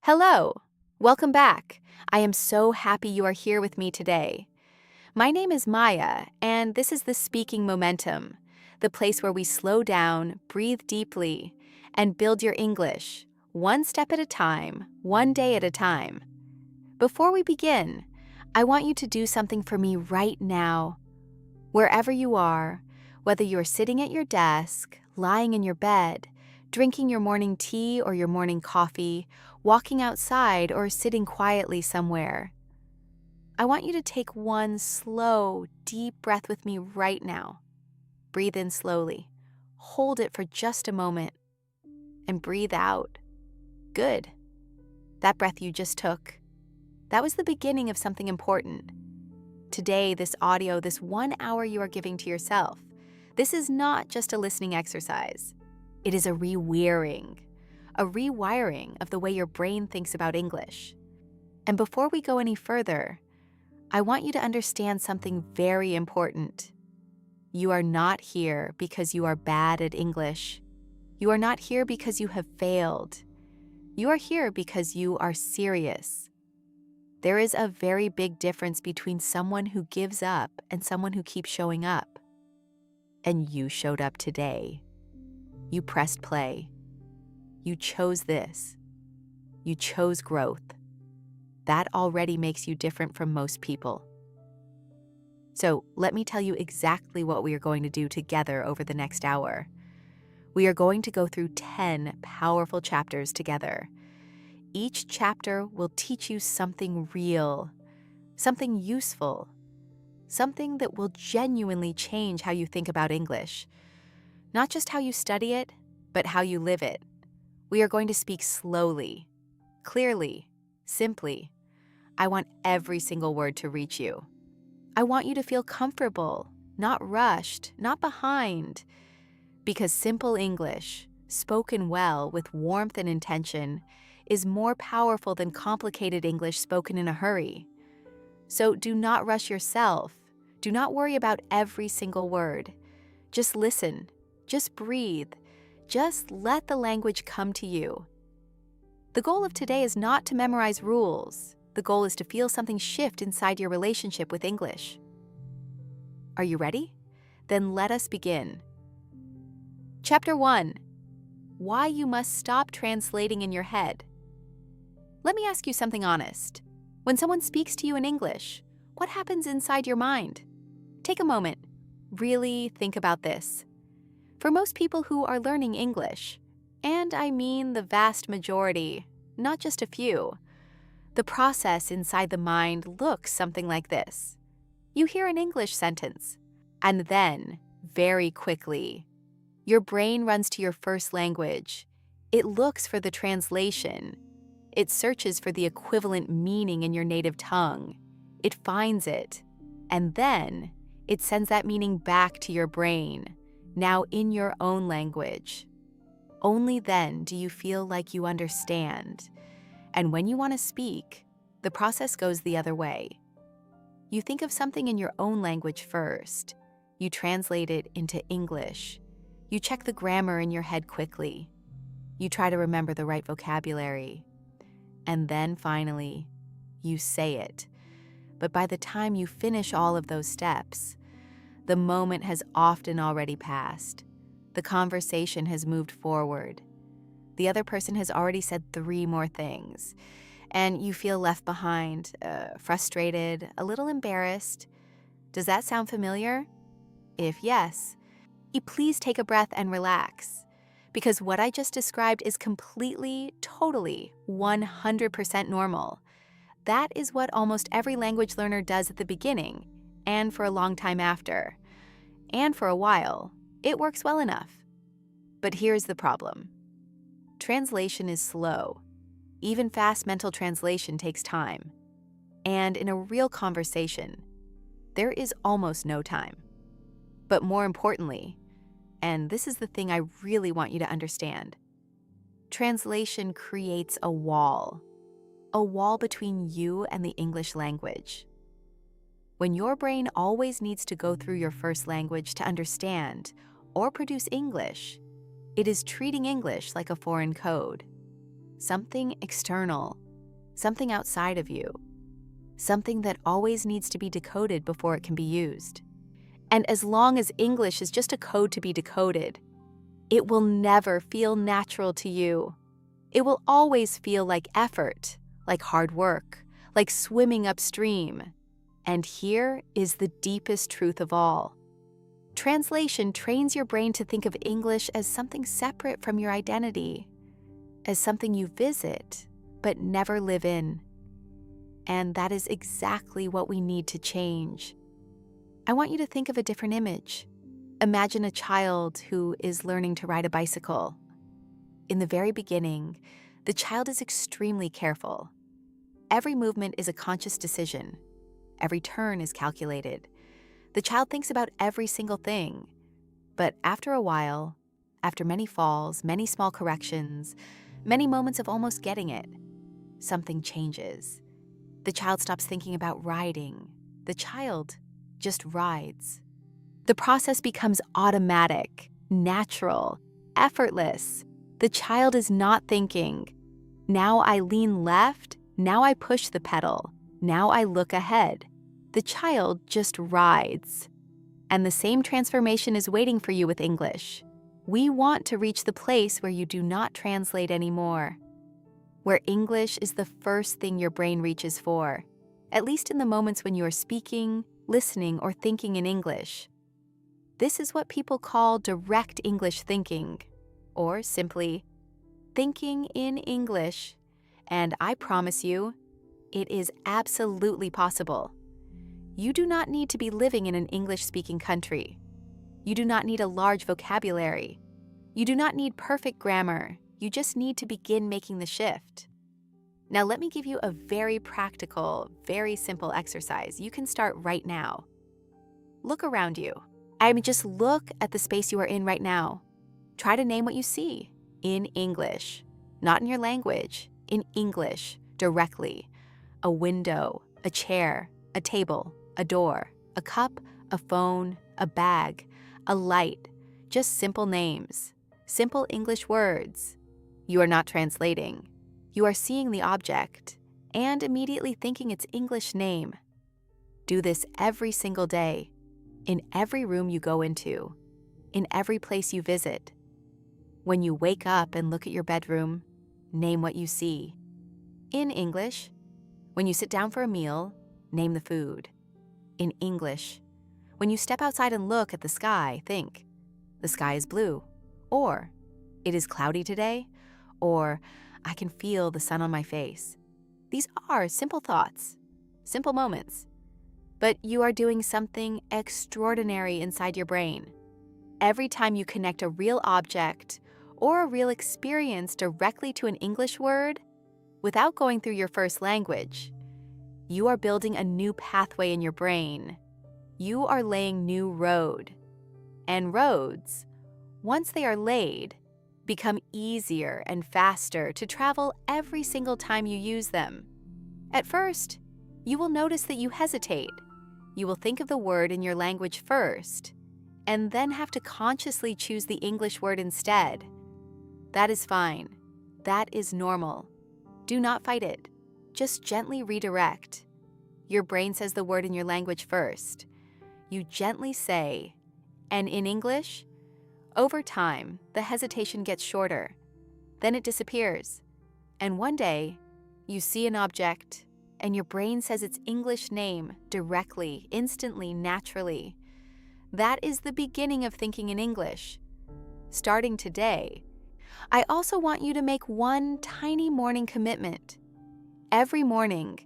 Hello! Welcome back. I am so happy you are here with me today. My name is Maya, and this is the Speaking Momentum, the place where we slow down, breathe deeply, and build your English, one step at a time, one day at a time. Before we begin, I want you to do something for me right now. Wherever you are, whether you're sitting at your desk, lying in your bed, drinking your morning tea or your morning coffee, walking outside, or sitting quietly somewhere, I want you to take one slow, deep breath with me right now. Breathe in slowly. Hold it for just a moment. And breathe out. Good. That breath you just took, that was the beginning of something important. Today, this audio, this 1 hour you are giving to yourself, this is not just a listening exercise. It is a rewiring of the way your brain thinks about English. And before we go any further, I want you to understand something very important. You are not here because you are bad at English. You are not here because you have failed. You are here because you are serious. There is a very big difference between someone who gives up and someone who keeps showing up. And you showed up today. You pressed play. You chose this. You chose growth. That already makes you different from most people. So let me tell you exactly what we are going to do together over the next hour. We are going to go through 10 powerful chapters together. Each chapter will teach you something real, something useful, something that will genuinely change how you think about English. Not just how you study it, but how you live it. We are going to speak slowly, clearly, simply. I want every single word to reach you. I want you to feel comfortable, not rushed, not behind. Because simple English, spoken well with warmth and intention, is more powerful than complicated English spoken in a hurry. So do not rush yourself. Do not worry about every single word. Just listen. Just breathe. Just let the language come to you. The goal of today is not to memorize rules. The goal is to feel something shift inside your relationship with English. Are you ready? Then let us begin. Chapter 1. Why you must stop translating in your head. Let me ask you something honest. When someone speaks to you in English, what happens inside your mind? Take a moment. Really think about this. For most people who are learning English, and I mean the vast majority, not just a few, the process inside the mind looks something like this. You hear an English sentence, and then, very quickly, your brain runs to your first language. It looks for the translation. It searches for the equivalent meaning in your native tongue. It finds it, and then it sends that meaning back to your brain, now in your own language. Only then do you feel like you understand. And when you want to speak, the process goes the other way. You think of something in your own language first. You translate it into English. You check the grammar in your head quickly. You try to remember the right vocabulary. And then finally, you say it. But by the time you finish all of those steps, the moment has often already passed. The conversation has moved forward. The other person has already said 3 more things, and you feel left behind, frustrated, a little embarrassed. Does that sound familiar? If yes, please take a breath and relax, because what I just described is completely, totally, 100% normal. That is what almost every language learner does at the beginning, and for a long time after. And for a while, it works well enough. But here's the problem. Translation is slow. Even fast mental translation takes time. And in a real conversation, there is almost no time. But more importantly, and this is the thing I really want you to understand, translation creates a wall between you and the English language. When your brain always needs to go through your first language to understand or produce English, it is treating English like a foreign code. something external, something outside of you, something that always needs to be decoded before it can be used. And as long as English is just a code to be decoded, it will never feel natural to you. It will always feel like effort, like hard work, like swimming upstream. And here is the deepest truth of all. Translation trains your brain to think of English as something separate from your identity, as something you visit but never live in. And that is exactly what we need to change. I want you to think of a different image. Imagine a child who is learning to ride a bicycle. In the very beginning, the child is extremely careful. Every movement is a conscious decision. Every turn is calculated. The child thinks about every single thing. But after a while, after many falls, many small corrections, many moments of almost getting it, something changes. The child stops thinking about riding. The child just rides. The process becomes automatic, natural, effortless. The child is not thinking, now I lean left, now I push the pedal, now I look ahead. The child just rides. And the same transformation is waiting for you with English. We want to reach the place where you do not translate anymore, where English is the first thing your brain reaches for, at least in the moments when you are speaking, listening, or thinking in English. This is what people call direct English thinking, or simply thinking in English. And I promise you, it is absolutely possible. You do not need to be living in an English-speaking country. You do not need a large vocabulary. You do not need perfect grammar. You just need to begin making the shift. Now let me give you a very practical, very simple exercise. You can start right now. Look around you. Just look at the space you are in right now. Try to name what you see in English, not in your language, in English, directly. A window, a chair, a table, a door, a cup, a phone, a bag, a light, just simple names, simple English words. You are not translating. You are seeing the object and immediately thinking its English name. Do this every single day, in every room you go into, in every place you visit. When you wake up and look at your bedroom, name what you see. In English. When you sit down for a meal, name the food. In English. When you step outside and look at the sky, think, the sky is blue, or it is cloudy today, or I can feel the sun on my face. These are simple thoughts, simple moments, but you are doing something extraordinary inside your brain. Every time you connect a real object or a real experience directly to an English word, without going through your first language, you are building a new pathway in your brain. You are laying new road. And roads, once they are laid, become easier and faster to travel every single time you use them. At first, you will notice that you hesitate. You will think of the word in your language first, and then have to consciously choose the English word instead. That is fine. That is normal. Do not fight it. Just gently redirect. Your brain says the word in your language first. You gently say, and in English, over time, the hesitation gets shorter. Then it disappears. And one day, you see an object, and your brain says its English name directly, instantly, naturally. That is the beginning of thinking in English. Starting today, I also want you to make one tiny morning commitment. Every morning,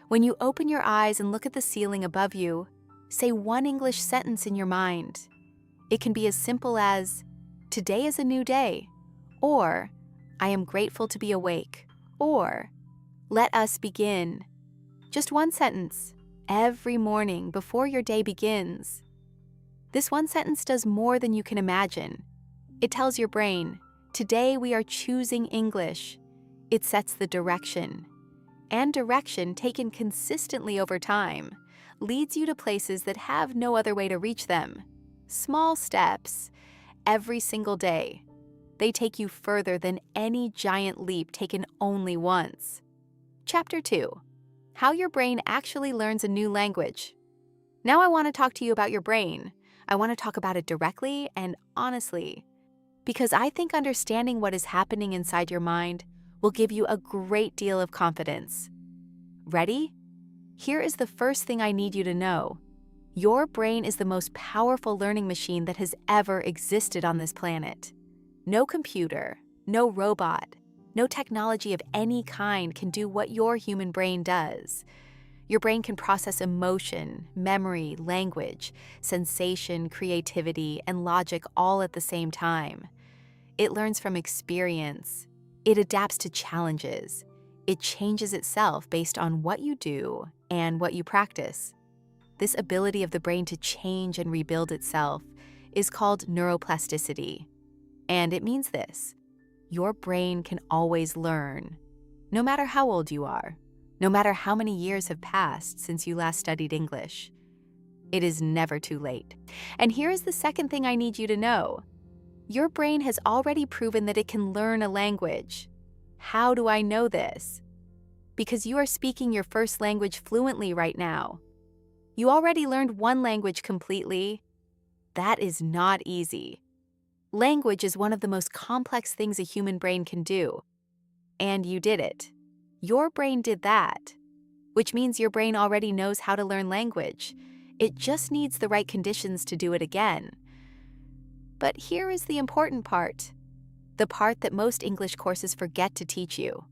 when you open your eyes and look at the ceiling above you, say one English sentence in your mind. It can be as simple as, today is a new day, or I am grateful to be awake, or let us begin. Just one sentence, every morning before your day begins. This one sentence does more than you can imagine. It tells your brain, today we are choosing English. It sets the direction. And direction taken consistently over time leads you to places that have no other way to reach them. Small steps, every single day. They take you further than any giant leap taken only once. Chapter 2. How your brain actually learns a new language. Now I want to talk to you about your brain. I want to talk about it directly and honestly, because I think understanding what is happening inside your mind will give you a great deal of confidence. Ready? Here is the first thing I need you to know. Your brain is the most powerful learning machine that has ever existed on this planet. No computer, no robot, no technology of any kind can do what your human brain does. Your brain can process emotion, memory, language, sensation, creativity, and logic all at the same time. It learns from experience. It adapts to challenges. It changes itself based on what you do and what you practice. This ability of the brain to change and rebuild itself is called neuroplasticity. And it means this: your brain can always learn, no matter how old you are, no matter how many years have passed since you last studied English. It is never too late. And here is the second thing I need you to know. Your brain has already proven that it can learn a language. How do I know this? Because you are speaking your first language fluently right now. You already learned one language completely. That is not easy. Language is one of the most complex things a human brain can do. And you did it. Your brain did that, which means your brain already knows how to learn language. It just needs the right conditions to do it again. But here is the important part, the part that most English courses forget to teach you.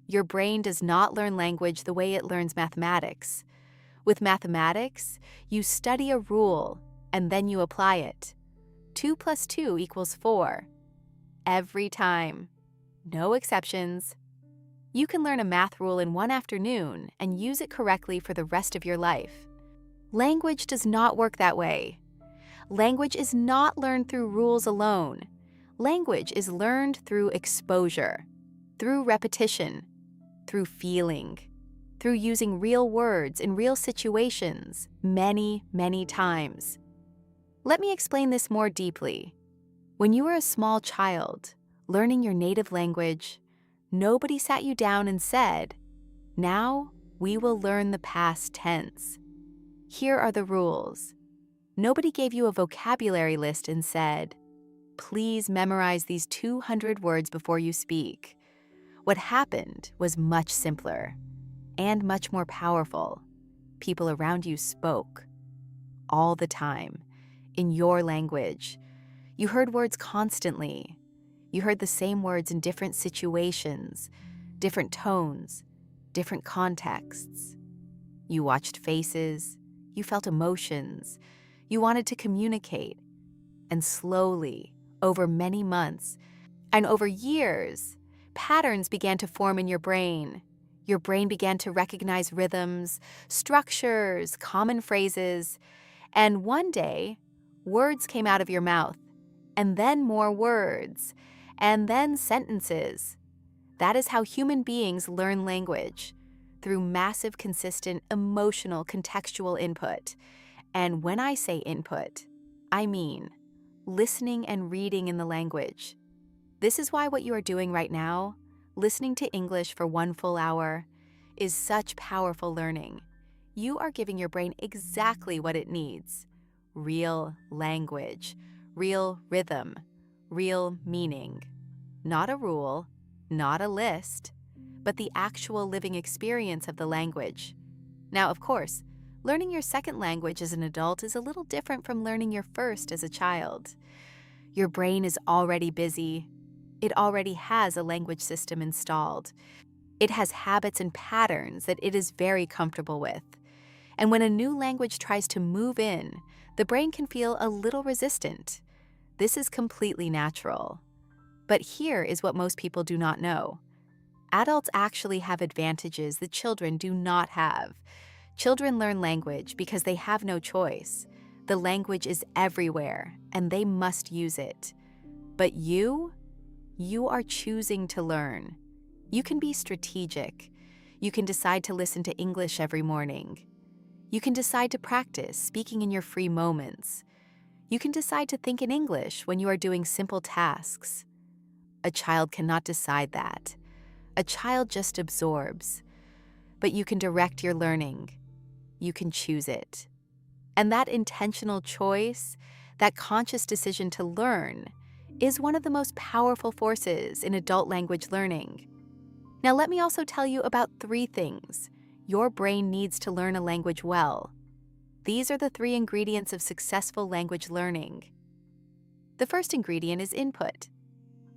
Your brain does not learn language the way it learns mathematics. With mathematics, you study a rule and then you apply it. 2 + 2 = 4. Every time. No exceptions. You can learn a math rule in one afternoon and use it correctly for the rest of your life. Language does not work that way. Language is not learned through rules alone. Language is learned through exposure, through repetition, through feeling, through using real words in real situations many, many times. Let me explain this more deeply. When you were a small child, learning your native language, nobody sat you down and said, "Now we will learn the past tense. Here are the rules." Nobody gave you a vocabulary list and said, "Please memorize these 200 words before you speak." What happened was much simpler and much more powerful. People around you spoke all the time in your language. You heard words constantly. You heard the same words in different situations, different tones, different contexts. You watched faces. You felt emotions. You wanted to communicate. And slowly, over many months, and over years, patterns began to form in your brain. Your brain began to recognize rhythms, structures, common phrases, and one day, words came out of your mouth, and then more words, and then sentences. That is how human beings learn language, through massive, consistent, emotional, contextual input. And when I say input, I mean listening and reading in the language. This is why what you are doing right now, listening to English for 1 full hour, is such powerful learning. You are giving your brain exactly what it needs: real language, real rhythm, real meaning. Not a rule, not a list, but the actual living experience of the language. Now, of course, learning your second language as an adult is a little different from learning your first as a child. Your brain is already busy. It already has a language system installed. It has habits and patterns that it is very comfortable with. And when a new language tries to move in, the brain can feel a little resistant. This is completely natural. But here is what most people do not know. Adults actually have advantages that children do not have. Children learn language because they have no choice. The language is everywhere, and they must use it. But you are choosing to learn. You can be strategic. You can decide to listen to English every morning. You can decide to practice speaking in your free moments. You can decide to think in English when you are doing simple tasks. A child cannot decide that. A child just absorbs. But you can direct your learning. You can choose it. And that intentional choice, that conscious decision to learn, is one of the most powerful forces in adult language learning. Now, let me also tell you about 3 things your brain needs to learn a language well. These are the 3 ingredients of successful language learning. The first ingredient is input.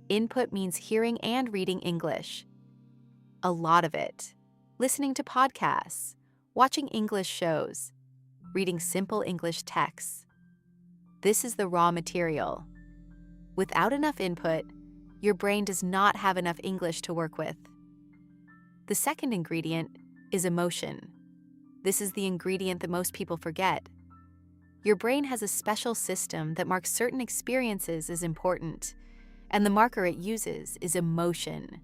Input means hearing and reading English. A lot of it. Listening to podcasts, watching English shows, reading simple English texts. This is the raw material. Without enough input, your brain does not have enough English to work with. The second ingredient is emotion. This is the ingredient that most people forget. Your brain has a special system that marks certain experiences as important, and the marker it uses is emotion.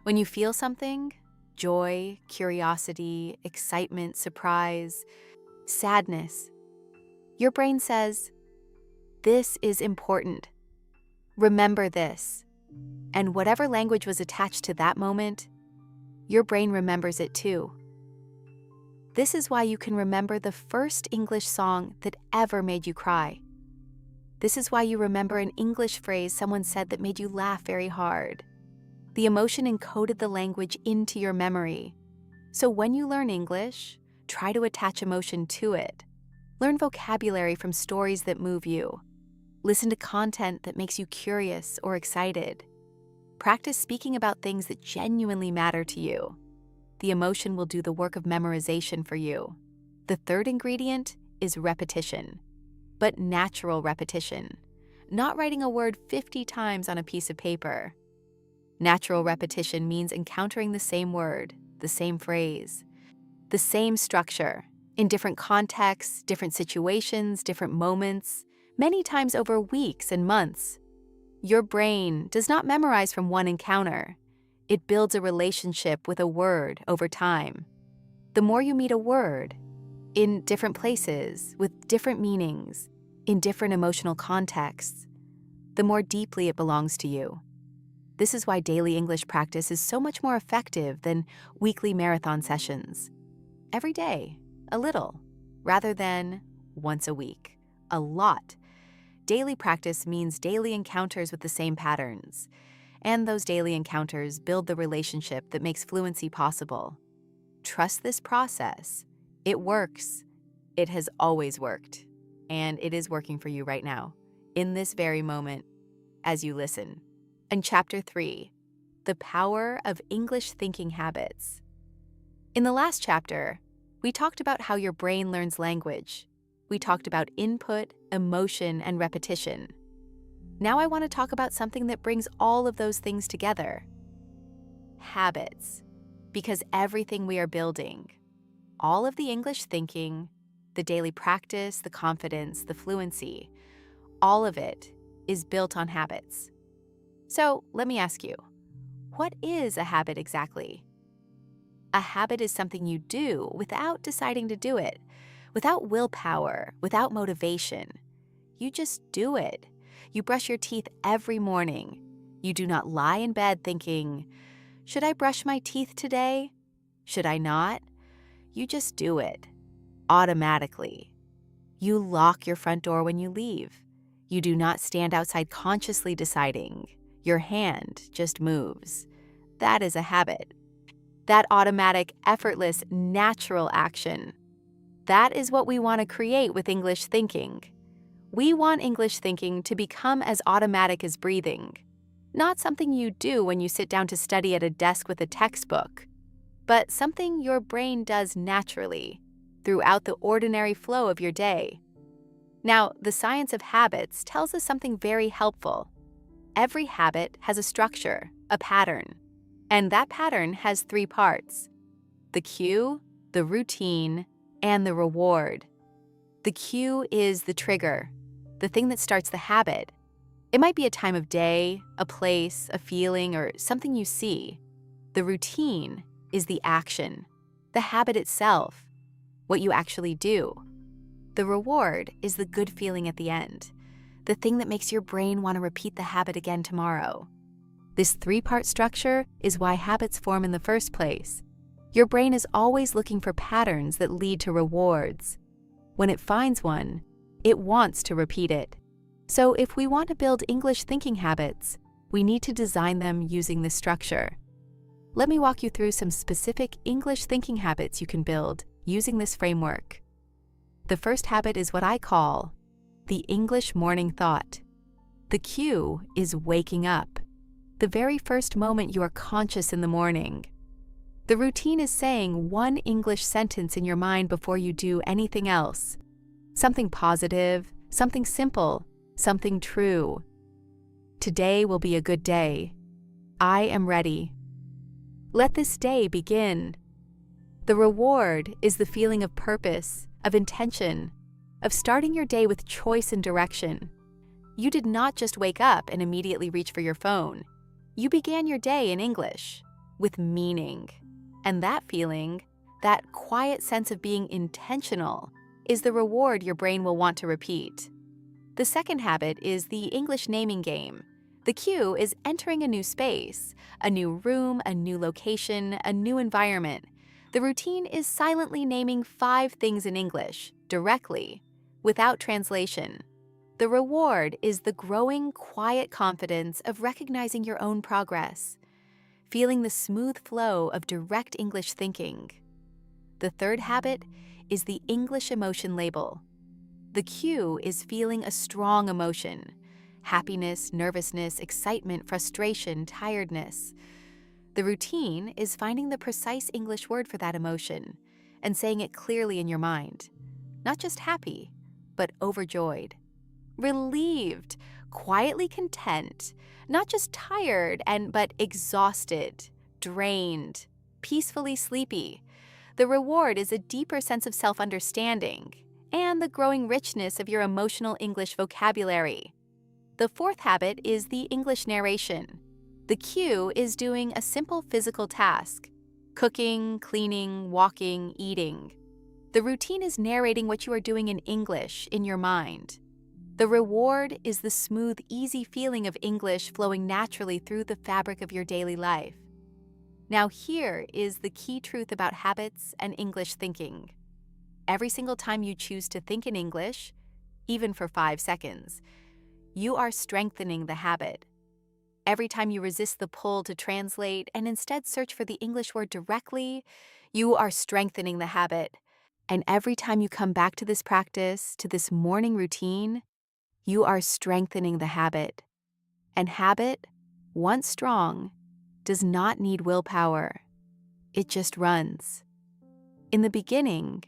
When you feel something, joy, curiosity, excitement, surprise, sadness, your brain says, "This is important. Remember this." And whatever language was attached to that moment, your brain remembers it too. This is why you can remember the first English song that ever made you cry. This is why you remember an English phrase someone said that made you laugh very hard. The emotion encoded the language into your memory. So when you learn English, try to attach emotion to it. Learn vocabulary from stories that move you. Listen to content that makes you curious or excited. Practice speaking about things that genuinely matter to you. The emotion will do the work of memorization for you. The third ingredient is repetition, but natural repetition, not writing a word 50 times on a piece of paper. Natural repetition means encountering the same word, the same phrase, the same structure, in different contexts, different situations, different moments, many times over weeks and months. Your brain does not memorize from one encounter. It builds a relationship with a word over time. The more you meet a word, in different places, with different meanings, in different emotional contexts, the more deeply it belongs to you. This is why daily English practice is so much more effective than weekly marathon sessions. Every day, a little, rather than once a week, a lot. Daily practice means daily encounters with the same patterns, and those daily encounters build the relationship that makes fluency possible. Trust this process. It works. It has always worked, and it is working for you right now, in this very moment, as you listen. And Chapter 3, The Power of English Thinking Habits. In the last chapter, we talked about how your brain learns language. We talked about input, emotion, and repetition. Now I want to talk about something that brings all of those things together. Habits. Because everything we are building, all of the English thinking, the daily practice, the confidence, the fluency, all of it is built on habits. So let me ask you, what is a habit exactly? A habit is something you do without deciding to do it, without willpower, without motivation. You just do it. You brush your teeth every morning. You do not lie in bed thinking, should I brush my teeth today? Should I not? You just do it, automatically. You lock your front door when you leave. You do not stand outside consciously deciding. Your hand just moves. That is a habit. That automatic, effortless, natural action. That is what we want to create with English thinking. We want English thinking to become as automatic as breathing. Not something you do when you sit down to study at a desk with a textbook, but something your brain does naturally, throughout the ordinary flow of your day. Now, the science of habits tells us something very helpful. Every habit has a structure, a pattern, and that pattern has 3 parts: the cue, the routine, and the reward. The cue is the trigger, the thing that starts the habit. It might be a time of day, a place, a feeling, or something you see. The routine is the action, the habit itself, what you actually do. The reward is the good feeling at the end, the thing that makes your brain want to repeat the habit again tomorrow. This three-part structure is why habits form in the first place. Your brain is always looking for patterns that lead to rewards. When it finds one, it wants to repeat it. So if we want to build English thinking habits, we need to design them using this structure. Let me walk you through some specific English thinking habits you can build using this framework. The first habit is what I call the English morning thought. The cue is waking up, the very first moment you are conscious in the morning. The routine is saying one English sentence in your mind before you do anything else. Something positive, something simple, something true. Today will be a good day. I am ready. Let this day begin. The reward is the feeling of purpose, of intention, of starting your day with choice and direction. You did not just wake up and immediately reach for your phone. You began your day in English, with meaning. And that feeling, that quiet sense of being intentional, is the reward your brain will want to repeat. The second habit is the English naming game. The cue is entering a new space, a new room, a new location, a new environment. The routine is silently naming 5 things in English, directly, without translation. The reward is the growing, quiet confidence of recognizing your own progress, feeling the smooth flow of direct English thinking. The third habit is the English emotion label. The cue is feeling a strong emotion: happiness, nervousness, excitement, frustration, tiredness. The routine is finding the precise English word for that emotion and saying it clearly in your mind. Not just happy, but overjoyed, relieved, quietly content, not just tired but exhausted, drained, peacefully sleepy. The reward is a deeper sense of self-understanding and the growing richness of your emotional English vocabulary. The fourth habit is the English narration. The cue is doing a simple physical task: cooking, cleaning, walking, eating. The routine is narrating what you are doing in English in your mind. The reward is the smooth, easy feeling of English flowing naturally through the fabric of your daily life. Now here is the key truth about habits and English thinking. Every single time you choose to think in English, even for 5 seconds, you are strengthening the habit. Every time you resist the pull to translate and instead search for the English word directly, you are strengthening the habit. And every time you come back to this practice, to this morning routine, you are strengthening the habit. And habit, once strong, does not need willpower. It just runs. In the beginning,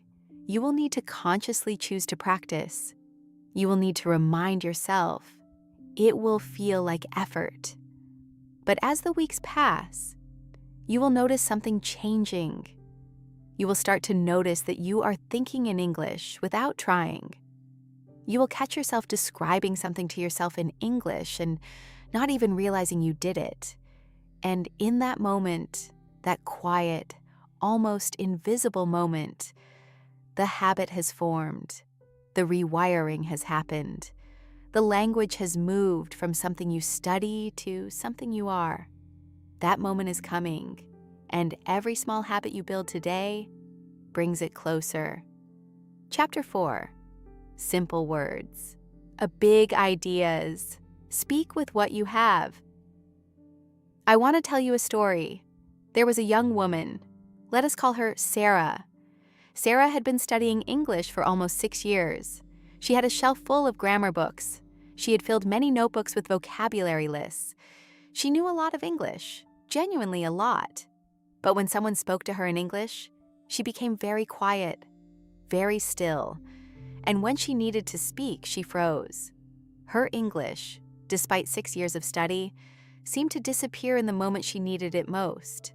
you will need to consciously choose to practice. You will need to remind yourself. It will feel like effort. But as the weeks pass, you will notice something changing. You will start to notice that you are thinking in English without trying. You will catch yourself describing something to yourself in English and not even realizing you did it. And in that moment, that quiet, almost invisible moment, the habit has formed. The rewiring has happened. The language has moved from something you study to something you are. That moment is coming, and every small habit you build today brings it closer. Chapter 4. Simple words. Big ideas. Speak with what you have. I want to tell you a story. There was a young woman. Let us call her Sarah. Sarah had been studying English for almost 6 years. She had a shelf full of grammar books. She had filled many notebooks with vocabulary lists. She knew a lot of English, genuinely a lot. But when someone spoke to her in English, she became very quiet, very still. And when she needed to speak, she froze. Her English, despite 6 years of study, seemed to disappear in the moment she needed it most.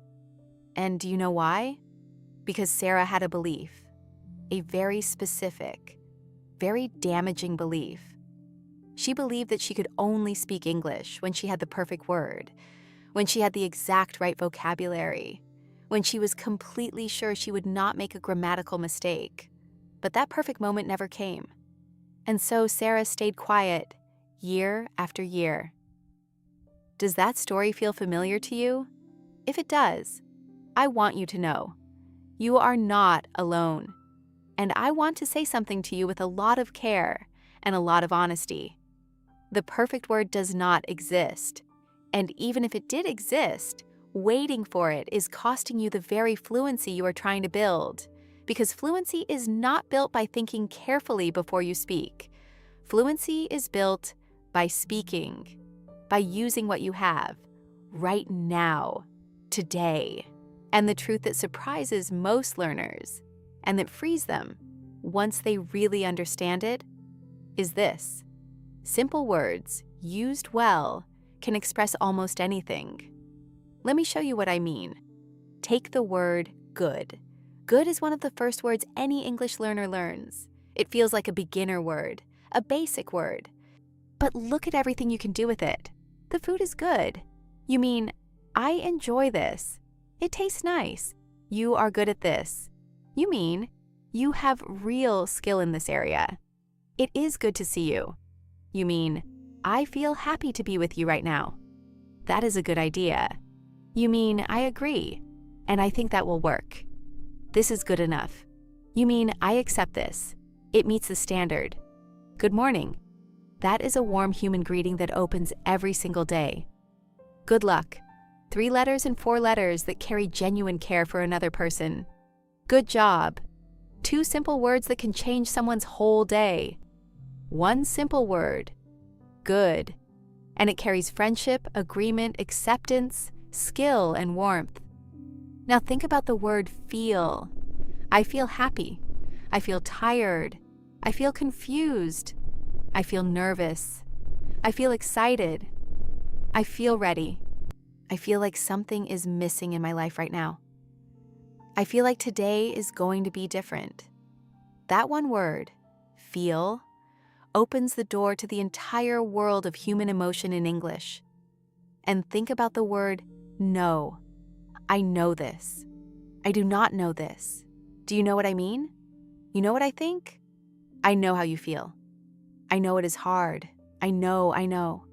And do you know why? Because Sarah had a belief, a very specific, very damaging belief. She believed that she could only speak English when she had the perfect word, when she had the exact right vocabulary, when she was completely sure she would not make a grammatical mistake. But that perfect moment never came. And so Sarah stayed quiet year after year. Does that story feel familiar to you? If it does, I want you to know you are not alone. And I want to say something to you with a lot of care and a lot of honesty. The perfect word does not exist. And even if it did exist, waiting for it is costing you the very fluency you are trying to build. Because fluency is not built by thinking carefully before you speak. Fluency is built by speaking, by using what you have right now, today. And the truth that surprises most learners and that frees them once they really understand it is this: simple words used well can express almost anything. Let me show you what I mean. Take the word good. Good is one of the first words any English learner learns. It feels like a beginner word, a basic word. But look at everything you can do with it. The food is good. You mean, I enjoy this. It tastes nice. You are good at this. You mean, you have real skill in this area. It is good to see you. You mean, I feel happy to be with you right now. That is a good idea. You mean, I agree, and I think that will work. This is good enough. You mean, I accept this. It meets the standard. Good morning. That is a warm human greeting that opens every single day. Good luck. 3 letters and 4 letters that carry genuine care for another person. Good job. 2 simple words that can change someone's whole day. 1 simple word. Good. And it carries friendship, agreement, acceptance, skill, and warmth. Now think about the word feel. I feel happy. I feel tired. I feel confused. I feel nervous. I feel excited. I feel ready. I feel like something is missing in my life right now. I feel like today is going to be different. That one word, feel, opens the door to the entire world of human emotion in English. And think about the word know. I know this. I do not know this. Do you know what I mean? You know what I think? I know how you feel. I know it is hard. I know.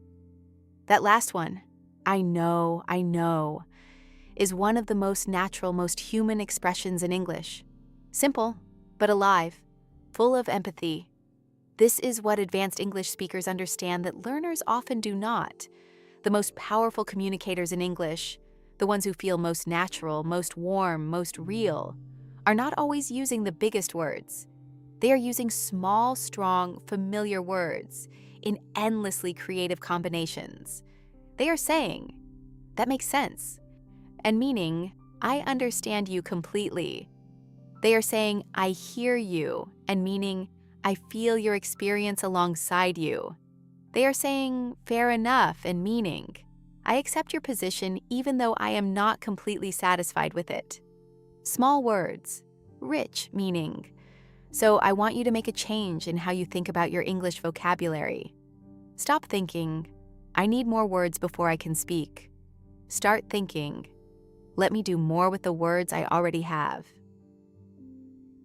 That last one, I know, is one of the most natural, most human expressions in English. Simple, but alive, full of empathy. This is what advanced English speakers understand that learners often do not. The most powerful communicators in English, the ones who feel most natural, most warm, most real, are not always using the biggest words. They are using small, strong, familiar words in endlessly creative combinations. They are saying, that makes sense, and meaning, I understand you completely. They are saying, I hear you, and meaning, I feel your experience alongside you. They are saying, fair enough, and meaning, I accept your position even though I am not completely satisfied with it. Small words, rich meaning. So I want you to make a change in how you think about your English vocabulary. Stop thinking, I need more words before I can speak. Start thinking, let me do more with the words I already have.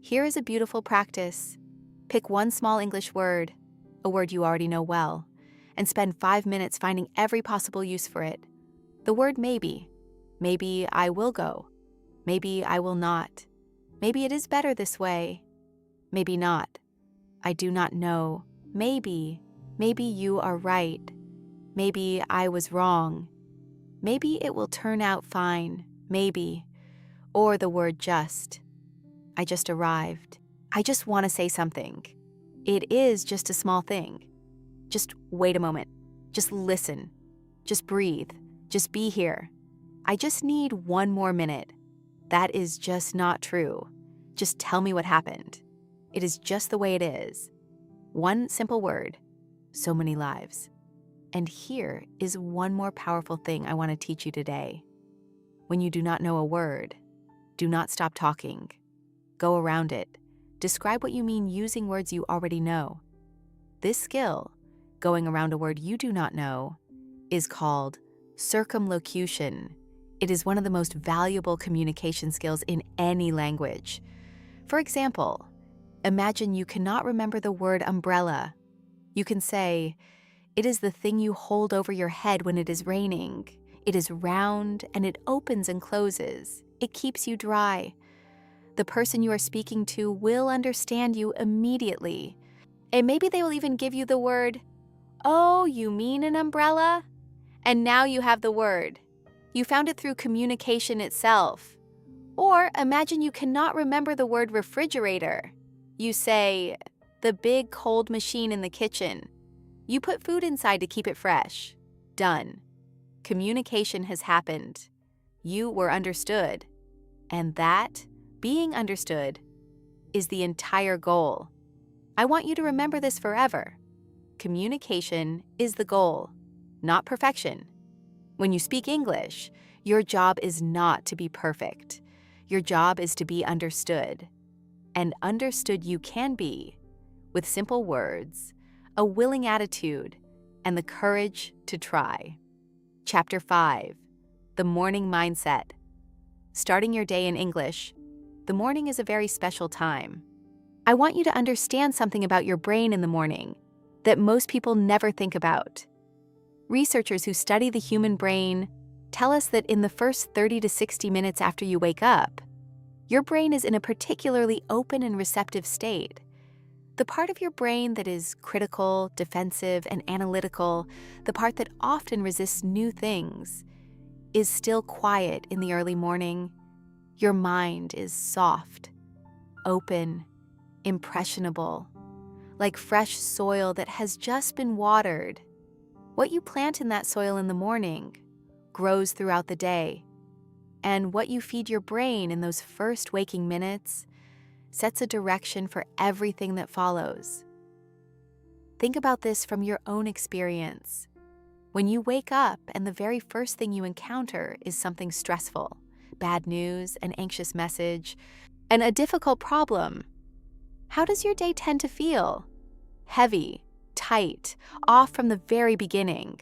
Here is a beautiful practice. Pick one small English word, a word you already know well, and spend 5 minutes finding every possible use for it. The word maybe. Maybe I will go. Maybe I will not. Maybe it is better this way. Maybe not. I do not know. Maybe. Maybe you are right. Maybe I was wrong. Maybe it will turn out fine. Maybe. Or the word just. I just arrived. I just want to say something. It is just a small thing. Just wait a moment. Just listen. Just breathe. Just be here. I just need 1 more minute. That is just not true. Just tell me what happened. It is just the way it is. 1 simple word, so many lives. And here is 1 more powerful thing I want to teach you today. When you do not know a word, do not stop talking. Go around it. Describe what you mean using words you already know. This skill, going around a word you do not know, is called circumlocution. It is one of the most valuable communication skills in any language. For example, imagine you cannot remember the word umbrella. You can say, It is the thing you hold over your head when it is raining. It is round and it opens and closes. It keeps you dry. The person you are speaking to will understand you immediately. And maybe they will even give you the word, "Oh, you mean an umbrella?" And now you have the word. You found it through communication itself. Or imagine you cannot remember the word refrigerator. You say, "The big cold machine in the kitchen." You put food inside to keep it fresh. Done. Communication has happened. You were understood. And that, being understood, is the entire goal. I want you to remember this forever. Communication is the goal, not perfection. When you speak English, your job is not to be perfect. Your job is to be understood. And understood you can be with simple words, a willing attitude, and the courage to try. Chapter 5, The Morning Mindset. Starting your day in English, the morning is a very special time. I want you to understand something about your brain in the morning that most people never think about. Researchers who study the human brain tell us that in the first 30 to 60 minutes after you wake up, your brain is in a particularly open and receptive state. The part of your brain that is critical, defensive, and analytical, the part that often resists new things, is still quiet in the early morning. Your mind is soft, open, impressionable, like fresh soil that has just been watered. What you plant in that soil in the morning grows throughout the day, and what you feed your brain in those first waking minutes sets a direction for everything that follows. Think about this from your own experience. When you wake up and the very first thing you encounter is something stressful, bad news, an anxious message, and a difficult problem, how does your day tend to feel? Heavy, tight, off from the very beginning.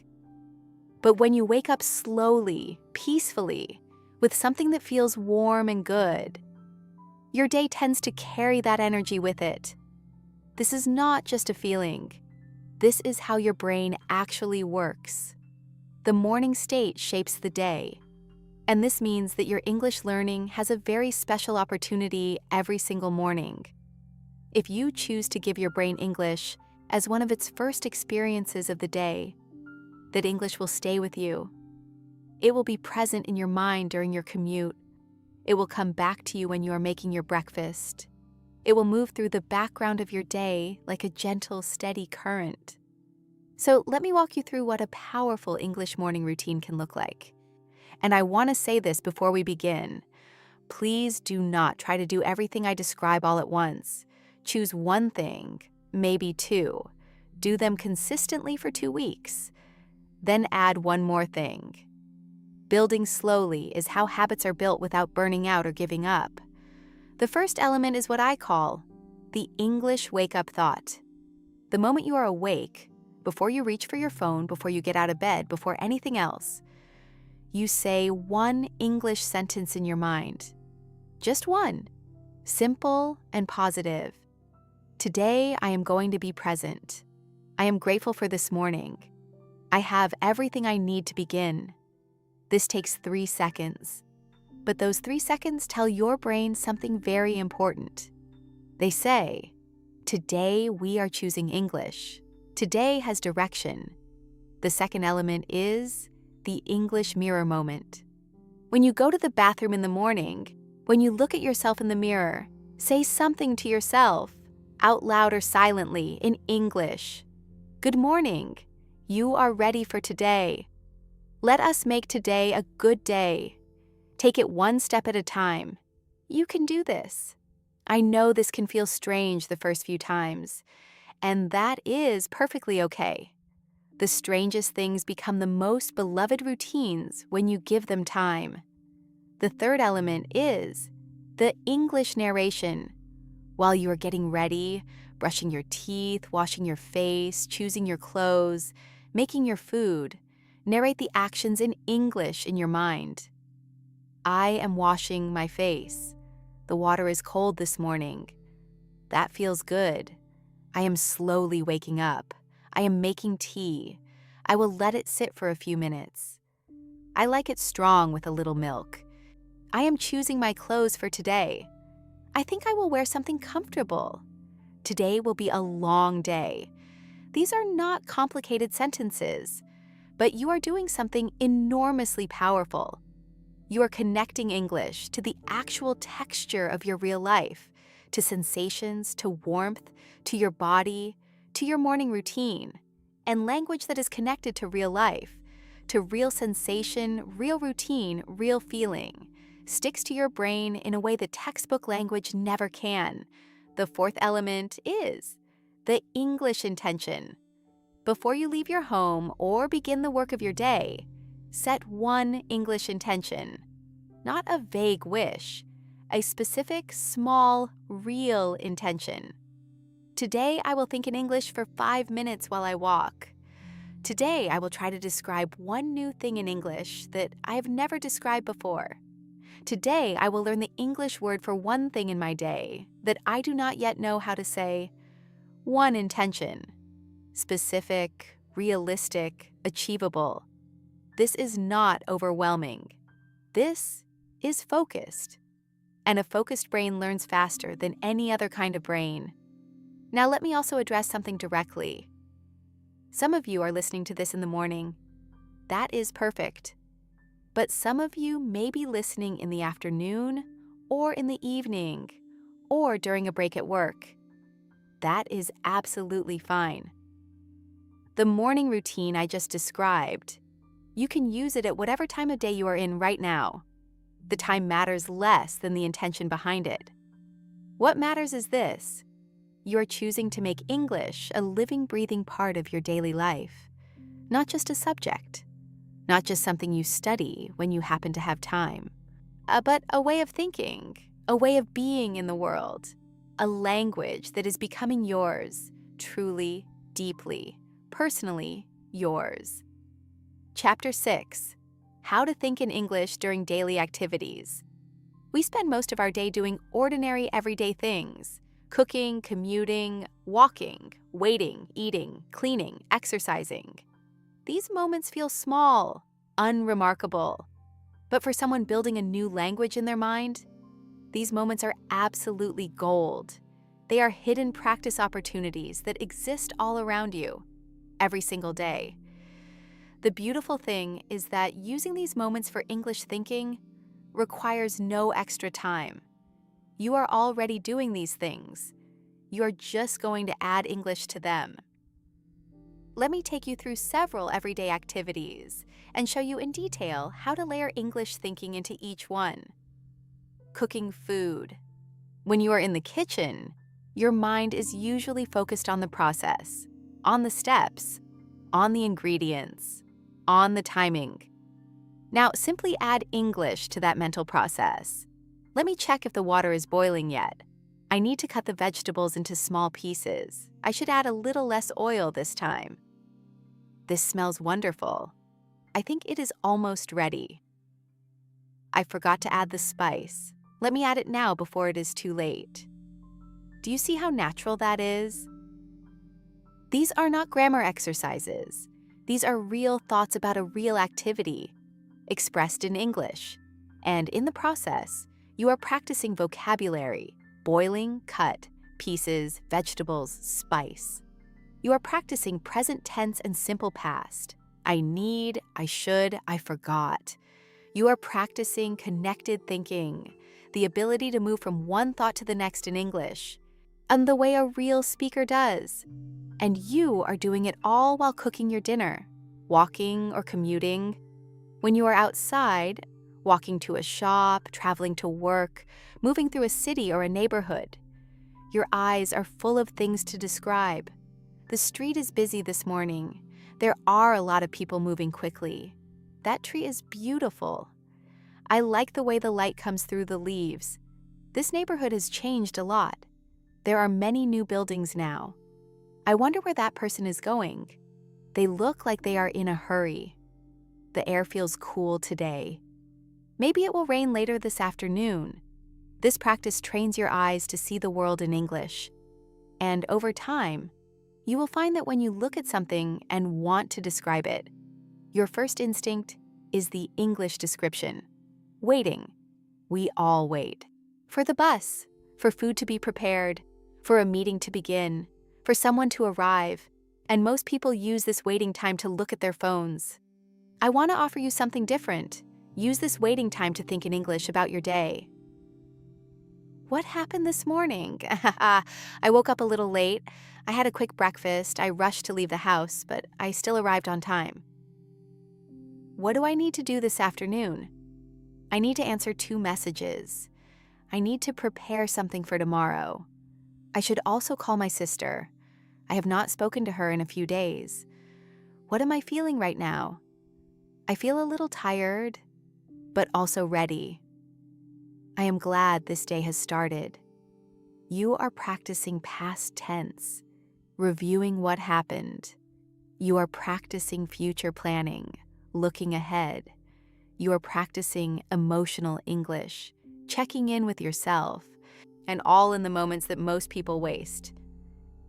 But when you wake up slowly, peacefully, with something that feels warm and good, your day tends to carry that energy with it. This is not just a feeling. This is how your brain actually works. The morning state shapes the day. And this means that your English learning has a very special opportunity every single morning. If you choose to give your brain English as one of its first experiences of the day, that English will stay with you. It will be present in your mind during your commute. It will come back to you when you are making your breakfast. It will move through the background of your day like a gentle, steady current. So let me walk you through what a powerful English morning routine can look like. And I want to say this before we begin. Please do not try to do everything I describe all at once. Choose one thing, maybe two. Do them consistently for 2 weeks. Then add one more thing. Building slowly is how habits are built without burning out or giving up. The first element is what I call the English wake-up thought. The moment you are awake, before you reach for your phone, before you get out of bed, before anything else, you say one English sentence in your mind. Just one. Simple and positive. Today, I am going to be present. I am grateful for this morning. I have everything I need to begin. This takes 3 seconds. But those 3 seconds tell your brain something very important. They say, today we are choosing English. Today has direction. The second element is the English mirror moment. When you go to the bathroom in the morning, when you look at yourself in the mirror, say something to yourself, out loud or silently, in English. Good morning. You are ready for today. Let us make today a good day. Take it one step at a time. You can do this. I know this can feel strange the first few times, and that is perfectly okay. The strangest things become the most beloved routines when you give them time. The third element is the English narration. While you are getting ready, brushing your teeth, washing your face, choosing your clothes, making your food, narrate the actions in English in your mind. I am washing my face. The water is cold this morning. That feels good. I am slowly waking up. I am making tea. I will let it sit for a few minutes. I like it strong with a little milk. I am choosing my clothes for today. I think I will wear something comfortable. Today will be a long day. These are not complicated sentences, but you are doing something enormously powerful. You are connecting English to the actual texture of your real life, to sensations, to warmth, to your body, to your morning routine, and language that is connected to real life, to real sensation, real routine, real feeling, sticks to your brain in a way that textbook language never can. The fourth element is the English intention. Before you leave your home or begin the work of your day, set one English intention. Not a vague wish, a specific, small, real intention. Today, I will think in English for 5 minutes while I walk. Today, I will try to describe one new thing in English that I have never described before. Today, I will learn the English word for one thing in my day that I do not yet know how to say. One intention. Specific, realistic, achievable. This is not overwhelming. This is focused. And a focused brain learns faster than any other kind of brain. Now let me also address something directly. Some of you are listening to this in the morning. That is perfect. But some of you may be listening in the afternoon, or in the evening, or during a break at work. That is absolutely fine. The morning routine I just described, you can use it at whatever time of day you are in right now. The time matters less than the intention behind it. What matters is this: you are choosing to make English a living, breathing part of your daily life, not just a subject, not just something you study when you happen to have time, but a way of thinking, a way of being in the world, a language that is becoming yours, truly, deeply, personally yours. Chapter 6. How to think in English during daily activities. We spend most of our day doing ordinary, everyday things: cooking, commuting, walking, waiting, eating, cleaning, exercising. These moments feel small, unremarkable. But for someone building a new language in their mind, these moments are absolutely gold. They are hidden practice opportunities that exist all around you, every single day. The beautiful thing is that using these moments for English thinking requires no extra time. You are already doing these things. You are just going to add English to them. Let me take you through several everyday activities and show you in detail how to layer English thinking into each one. Cooking food. When you are in the kitchen, your mind is usually focused on the process, on the steps, on the ingredients, on the timing. Now, simply add English to that mental process. Let me check if the water is boiling yet. I need to cut the vegetables into small pieces. I should add a little less oil this time. This smells wonderful. I think it is almost ready. I forgot to add the spice. Let me add it now before it is too late. Do you see how natural that is? These are not grammar exercises. These are real thoughts about a real activity, expressed in English. And in the process, you are practicing vocabulary: boiling, cut, pieces, vegetables, spice. You are practicing present tense and simple past. I need, I should, I forgot. You are practicing connected thinking, the ability to move from one thought to the next in English, and the way a real speaker does. And you are doing it all while cooking your dinner, walking or commuting. When you are outside, walking to a shop, traveling to work, moving through a city or a neighborhood, your eyes are full of things to describe. The street is busy this morning. There are a lot of people moving quickly. That tree is beautiful. I like the way the light comes through the leaves. This neighborhood has changed a lot. There are many new buildings now. I wonder where that person is going. They look like they are in a hurry. The air feels cool today. Maybe it will rain later this afternoon. This practice trains your eyes to see the world in English. And over time, You will find that when you look at something and want to describe it, your first instinct is the English description. Waiting. We all wait. For the bus, for food to be prepared, for a meeting to begin, for someone to arrive, and most people use this waiting time to look at their phones. I want to offer you something different. Use this waiting time to think in English about your day. What happened this morning? I woke up a little late. I had a quick breakfast. I rushed to leave the house, but I still arrived on time. What do I need to do this afternoon? I need to answer 2 messages. I need to prepare something for tomorrow. I should also call my sister. I have not spoken to her in a few days. What am I feeling right now? I feel a little tired, but also ready. I am glad this day has started. You are practicing past tense, reviewing what happened. You are practicing future planning, looking ahead. You are practicing emotional English, checking in with yourself, and all in the moments that most people waste.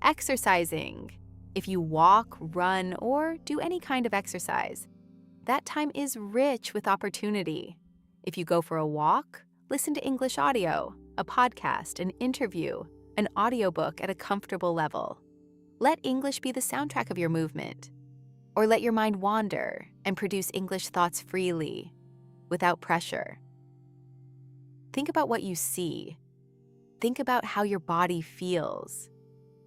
Exercising. If you walk, run, or do any kind of exercise, that time is rich with opportunity. If you go for a walk, listen to English audio, a podcast, an interview, an audiobook at a comfortable level. Let English be the soundtrack of your movement. Or let your mind wander and produce English thoughts freely, without pressure. Think about what you see. Think about how your body feels.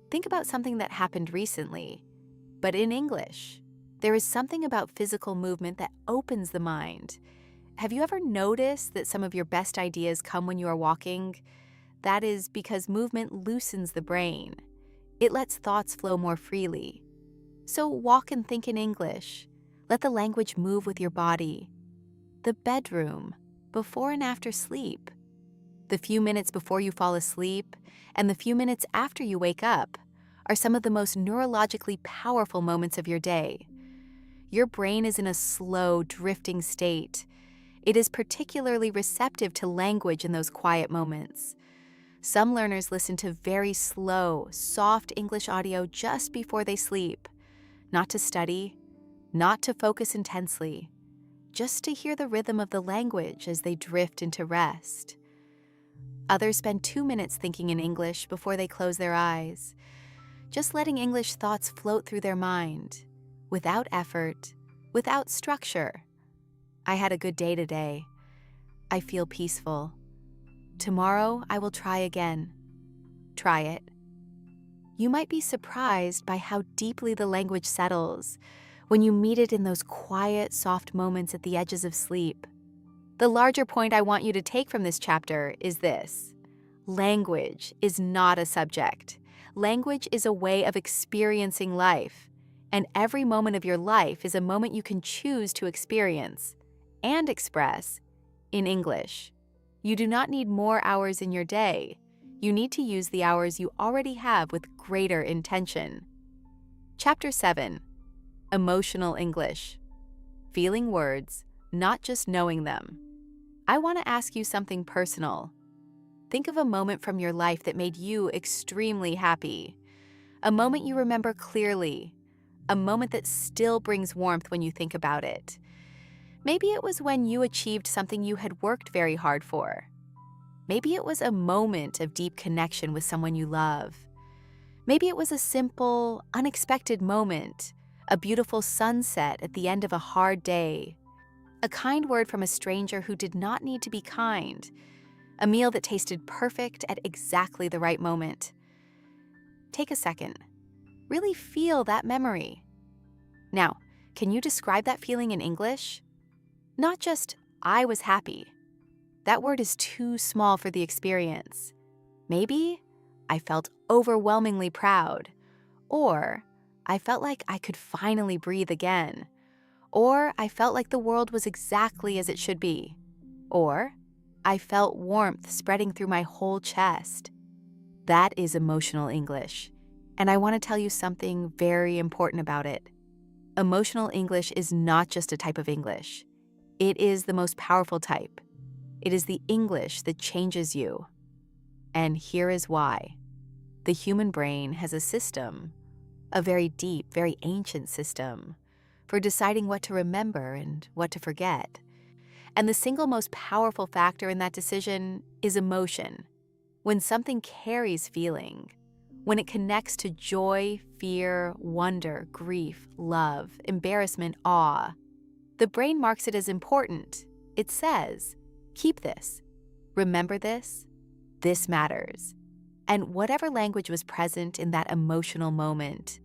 Think about something that happened recently, but in English. There is something about physical movement that opens the mind. Have you ever noticed that some of your best ideas come when you are walking? That is because movement loosens the brain. It lets thoughts flow more freely. So walk and think in English. Let the language move with your body. The bedroom, before and after sleep. The few minutes before you fall asleep and the few minutes after you wake up are some of the most neurologically powerful moments of your day. Your brain is in a slow, drifting state. It is particularly receptive to language in those quiet moments. Some learners listen to very slow, soft English audio just before they sleep, not to study, not to focus intensely, just to hear the rhythm of the language as they drift into rest. Others spend 2 minutes thinking in English before they close their eyes, just letting English thoughts float through their mind, without effort, without structure. I had a good day today. I feel peaceful. Tomorrow I will try again. Try it. You might be surprised by how deeply the language settles when you meet it in those quiet, soft moments at the edges of sleep. The larger point I want you to take from this chapter is this: language is not a subject. Language is a way of experiencing life, and every moment of your life is a moment you can choose to experience and express in English. You do not need more hours in your day. You need to use the hours you already have with greater intention. Chapter 7. Emotional English. Feeling words, not just knowing them. I want to ask you something personal. Think of a moment from your life that made you extremely happy. A moment you remember clearly. A moment that still brings warmth when you think about it. Maybe it was when you achieved something you had worked very hard for. Maybe it was a moment of deep connection with someone you love. Maybe it was a simple, unexpected moment, a beautiful sunset at the end of a hard day, a kind word from a stranger who did not need to be kind, a meal that tasted perfect at exactly the right moment. Take a second. Really feel that memory. Now, can you describe that feeling in English? Not just, I was happy. That word is too small for the experience. Maybe, I felt overwhelmingly proud. Or, I felt like I could finally breathe again. Or, I felt like the world was exactly as it should be. Or, I felt warmth spreading through my whole chest. That is emotional English. And I want to tell you something very important about it. Emotional English is not just a type of English. It is the most powerful type. It is the English that changes you. And here is why. The human brain has a system, a very deep, very ancient system for deciding what to remember and what to forget. And the single most powerful factor in that decision is emotion. When something carries feeling, when it connects to joy, fear, wonder, grief, love, embarrassment, awe, the brain marks it as important. It says, keep this, remember this matters. And whatever language was present in that emotional moment,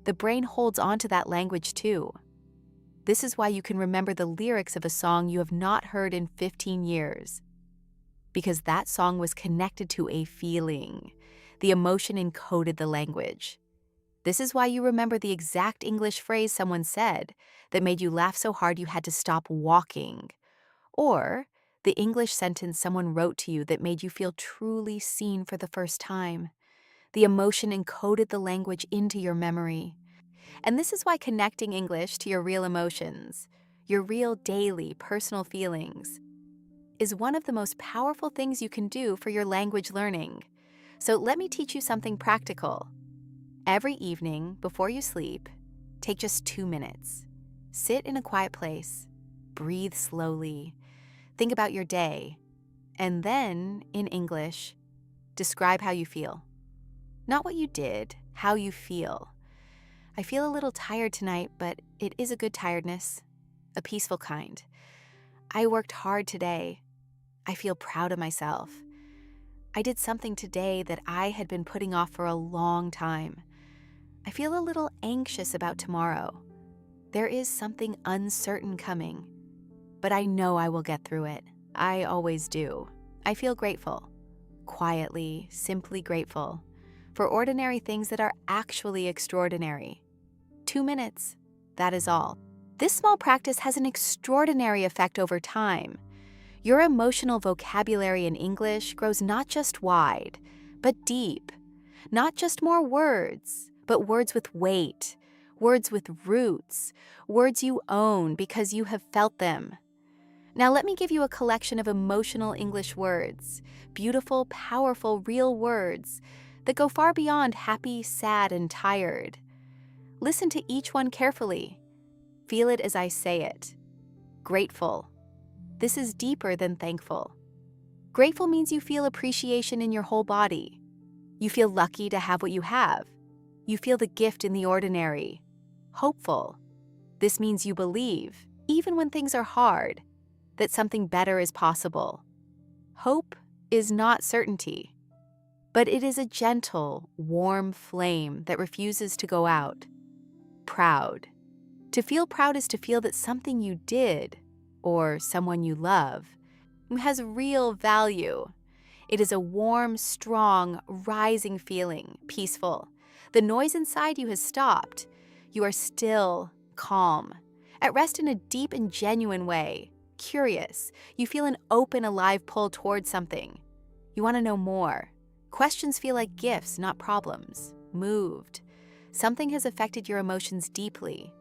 the brain holds on to that language too. This is why you can remember the lyrics of a song you have not heard in 15 years. Because that song was connected to a feeling. The emotion encoded the language. This is why you remember the exact English phrase someone said that made you laugh so hard you had to stop walking. Or the English sentence someone wrote to you that made you feel truly seen for the first time. The emotion encoded the language into your memory. And this is why connecting English to your real emotions, your real daily personal feelings, is one of the most powerful things you can do for your language learning. So let me teach you something practical. Every evening before you sleep, take just 2 minutes. Sit in a quiet place, breathe slowly, think about your day, and then, in English, describe how you feel. Not what you did, how you feel. I feel a little tired tonight, but it is a good tiredness, a peaceful kind. I worked hard today. I feel proud of myself. I did something today that I had been putting off for a long time. I feel a little anxious about tomorrow. There is something uncertain coming, but I know I will get through it. I always do. I feel grateful, quietly, simply grateful, for ordinary things that are actually extraordinary. 2 minutes, that is all. This small practice has an extraordinary effect over time. Your emotional vocabulary in English grows not just wide, but deep. Not just more words, but words with weight, words with roots, words you own because you have felt them. Now let me give you a collection of emotional English words, beautiful, powerful, real words that go far beyond happy, sad, and tired. Listen to each one carefully. Feel it as I say it. Grateful. This is deeper than thankful. Grateful means you feel appreciation in your whole body. You feel lucky to have what you have. You feel the gift in the ordinary. Hopeful. This means you believe, even when things are hard, that something better is possible. Hope is not certainty, but it is a gentle, warm flame that refuses to go out. Proud. To feel proud is to feel that something you did, or someone you love, has real value. It is a warm, strong, rising feeling, peaceful. The noise inside you has stopped. You are still, calm, at rest in a deep and genuine way, curious. You feel an open, alive pull towards something. You want to know more. Questions feel like gifts, not problems. Moved. Something has affected your emotions deeply.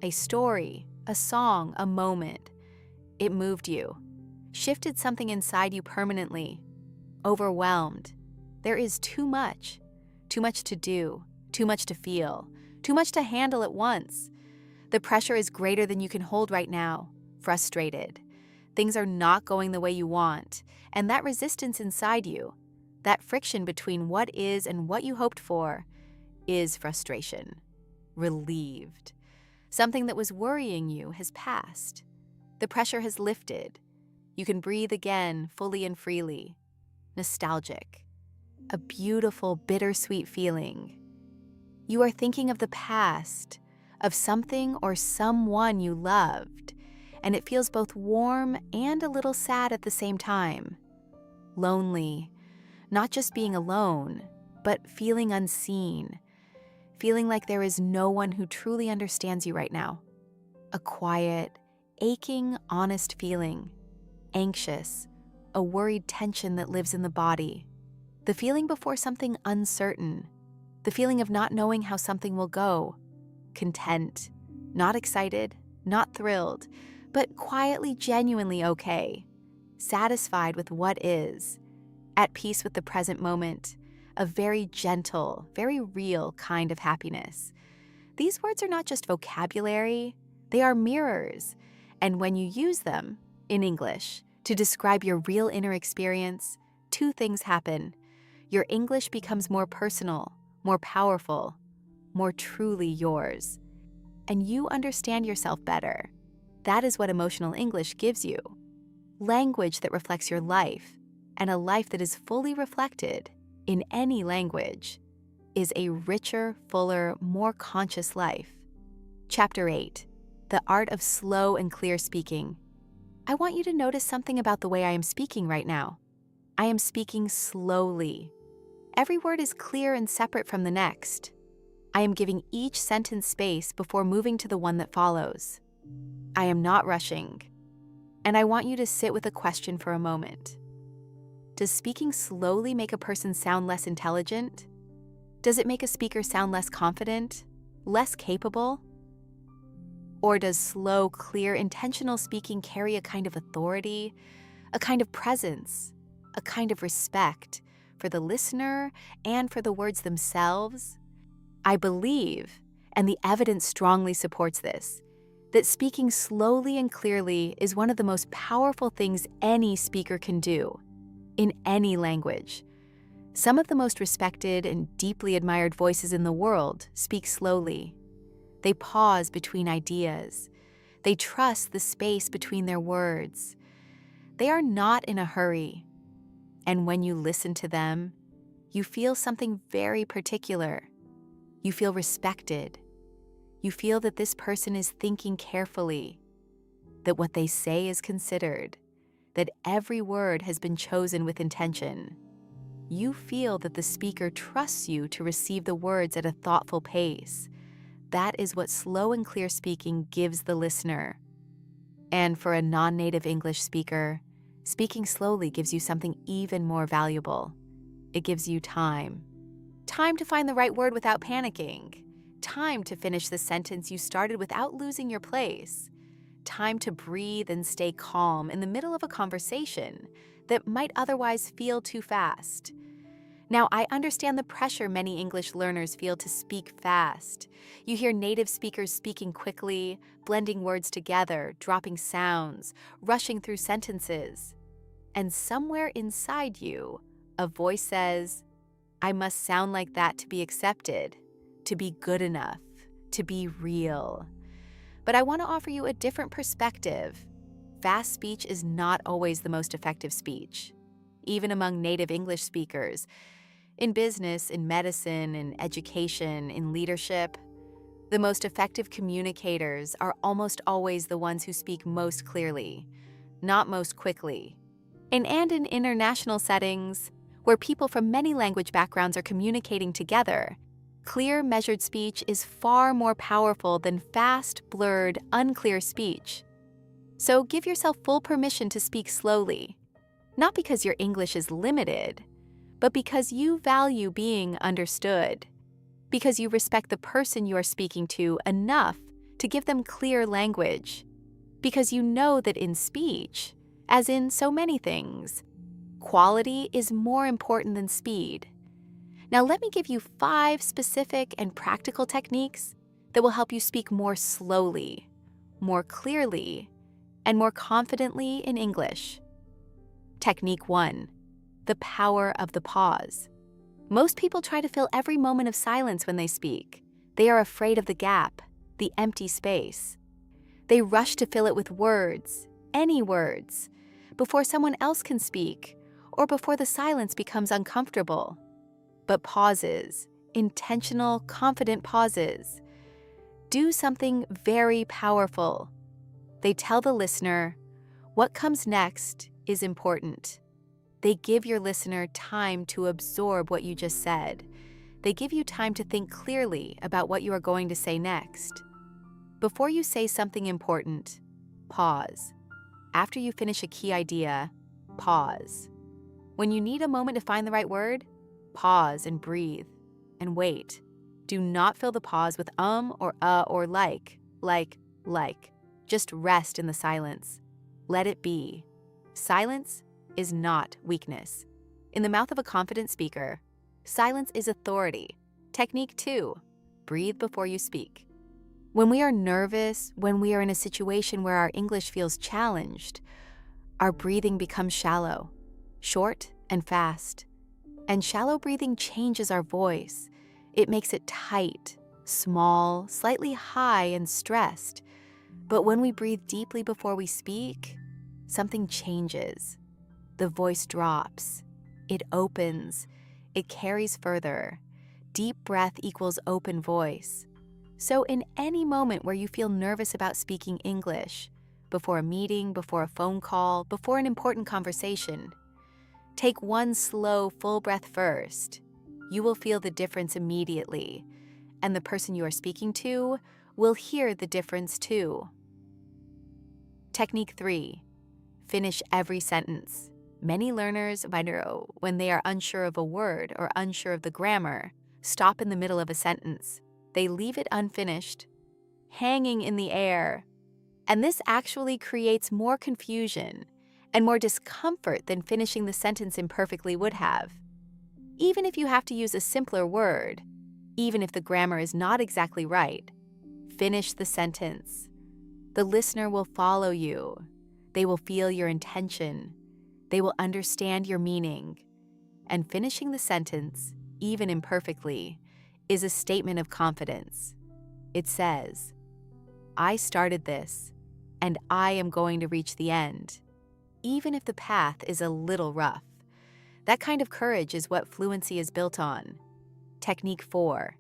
A story, a song, a moment. It moved you, shifted something inside you permanently. Overwhelmed. There is too much to do, too much to feel, too much to handle at once. The pressure is greater than you can hold right now. Frustrated. Things are not going the way you want, and that resistance inside you, that friction between what is and what you hoped for, is frustration. Relieved. Something that was worrying you has passed. The pressure has lifted. You can breathe again, fully and freely. Nostalgic. A beautiful, bittersweet feeling. You are thinking of the past, of something or someone you loved, and it feels both warm and a little sad at the same time. Lonely. Not just being alone, but feeling unseen. Feeling like there is no one who truly understands you right now. A quiet, aching, honest feeling. Anxious, a worried tension that lives in the body. The feeling before something uncertain. The feeling of not knowing how something will go. Content, not excited, not thrilled, but quietly, genuinely okay. Satisfied with what is. At peace with the present moment. a very gentle, very real kind of happiness. These words are not just vocabulary, they are mirrors. And when you use them, in English, to describe your real inner experience, two things happen. Your English becomes more personal, more powerful, more truly yours. And you understand yourself better. That is what emotional English gives you. Language that reflects your life, and a life that is fully reflected in any language, is a richer, fuller, more conscious life. Chapter 8, The Art of Slow and Clear Speaking. I want you to notice something about the way I am speaking right now. I am speaking slowly. Every word is clear and separate from the next. I am giving each sentence space before moving to the one that follows. I am not rushing. And I want you to sit with a question for a moment. Does speaking slowly make a person sound less intelligent? Does it make a speaker sound less confident, less capable? Or does slow, clear, intentional speaking carry a kind of authority, a kind of presence, a kind of respect for the listener and for the words themselves? I believe, and the evidence strongly supports this, that speaking slowly and clearly is one of the most powerful things any speaker can do, in any language. Some of the most respected and deeply admired voices in the world speak slowly. They pause between ideas. They trust the space between their words. They are not in a hurry. And when you listen to them, you feel something very particular. You feel respected. You feel that this person is thinking carefully, that what they say is considered, that every word has been chosen with intention. You feel that the speaker trusts you to receive the words at a thoughtful pace. That is what slow and clear speaking gives the listener. And for a non-native English speaker, speaking slowly gives you something even more valuable. It gives you time. Time to find the right word without panicking. Time to finish the sentence you started without losing your place. Time to breathe and stay calm in the middle of a conversation that might otherwise feel too fast. Now, I understand the pressure many English learners feel to speak fast. You hear native speakers speaking quickly, blending words together, dropping sounds, rushing through sentences. And somewhere inside you, a voice says, I must sound like that to be accepted, to be good enough, to be real. But I want to offer you a different perspective. Fast speech is not always the most effective speech. Even among native English speakers, in business, in medicine, in education, in leadership, the most effective communicators are almost always the ones who speak most clearly, not most quickly. And in international settings, where people from many language backgrounds are communicating together, clear, measured speech is far more powerful than fast, blurred, unclear speech. So give yourself full permission to speak slowly, not because your English is limited, but because you value being understood, because you respect the person you are speaking to enough to give them clear language, because you know that in speech, as in so many things, quality is more important than speed. Now let me give you 5 specific and practical techniques that will help you speak more slowly, more clearly, and more confidently in English. Technique 1. The power of the pause. Most people try to fill every moment of silence when they speak. They are afraid of the gap, the empty space. They rush to fill it with words, any words, before someone else can speak, or before the silence becomes uncomfortable. But pauses, intentional, confident pauses, do something very powerful. They tell the listener, what comes next is important. They give your listener time to absorb what you just said. They give you time to think clearly about what you are going to say next. Before you say something important, pause. After you finish a key idea, pause. When you need a moment to find the right word, pause and breathe and wait. Do not fill the pause with or or like. Just rest in the silence. Let it be. Silence is not weakness. In the mouth of a confident speaker, Silence is authority. Technique 2. Breathe before you speak. When we are nervous, when we are in a situation where our English feels challenged, our breathing becomes shallow, short and fast. And shallow breathing changes our voice. It makes it tight, small, slightly high and stressed. But when we breathe deeply before we speak, something changes. The voice drops. It opens. It carries further. Deep breath equals open voice. So in any moment where you feel nervous about speaking English, before a meeting, before a phone call, before an important conversation, take one slow, full breath first. You will feel the difference immediately, and the person you are speaking to will hear the difference too. Technique 3. Finish every sentence. Many learners, when they are unsure of a word or unsure of the grammar, stop in the middle of a sentence. They leave it unfinished, hanging in the air. And this actually creates more confusion and more discomfort than finishing the sentence imperfectly would have. Even if you have to use a simpler word, even if the grammar is not exactly right, finish the sentence. The listener will follow you. They will feel your intention. They will understand your meaning. And finishing the sentence, even imperfectly, is a statement of confidence. It says, I started this, and I am going to reach the end, even if the path is a little rough. That kind of courage is what fluency is built on. Technique 4.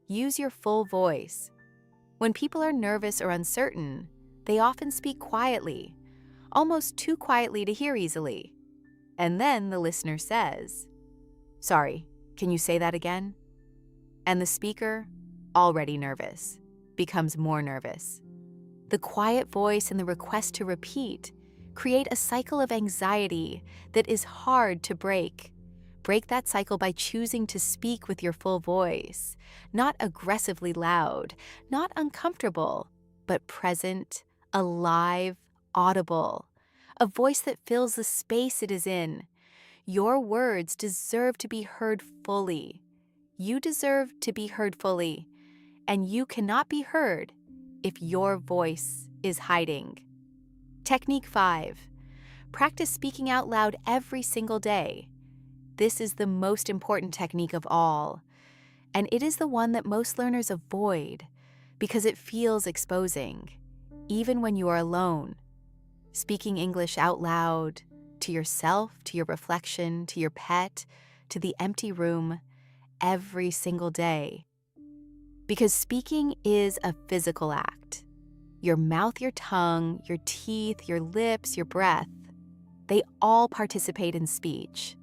Use your full voice. When people are nervous or uncertain, they often speak quietly, almost too quietly to hear easily. And then the listener says, Sorry, can you say that again? And the speaker, already nervous, becomes more nervous. The quiet voice and the request to repeat create a cycle of anxiety that is hard to break. Break that cycle by choosing to speak with your full voice, not aggressively loud, not uncomfortable, but present, alive, audible. A voice that fills the space it is in. Your words deserve to be heard fully. You deserve to be heard fully, and you cannot be heard if your voice is hiding. Technique 5. Practice speaking out loud every single day. This is the most important technique of all, and it is the one that most learners avoid because it feels exposing, even when you are alone. Speaking English out loud, to yourself, to your reflection, to your pet, to the empty room, every single day. Because speaking is a physical act. Your mouth, your tongue, your teeth, your lips, your breath, they all participate in speech.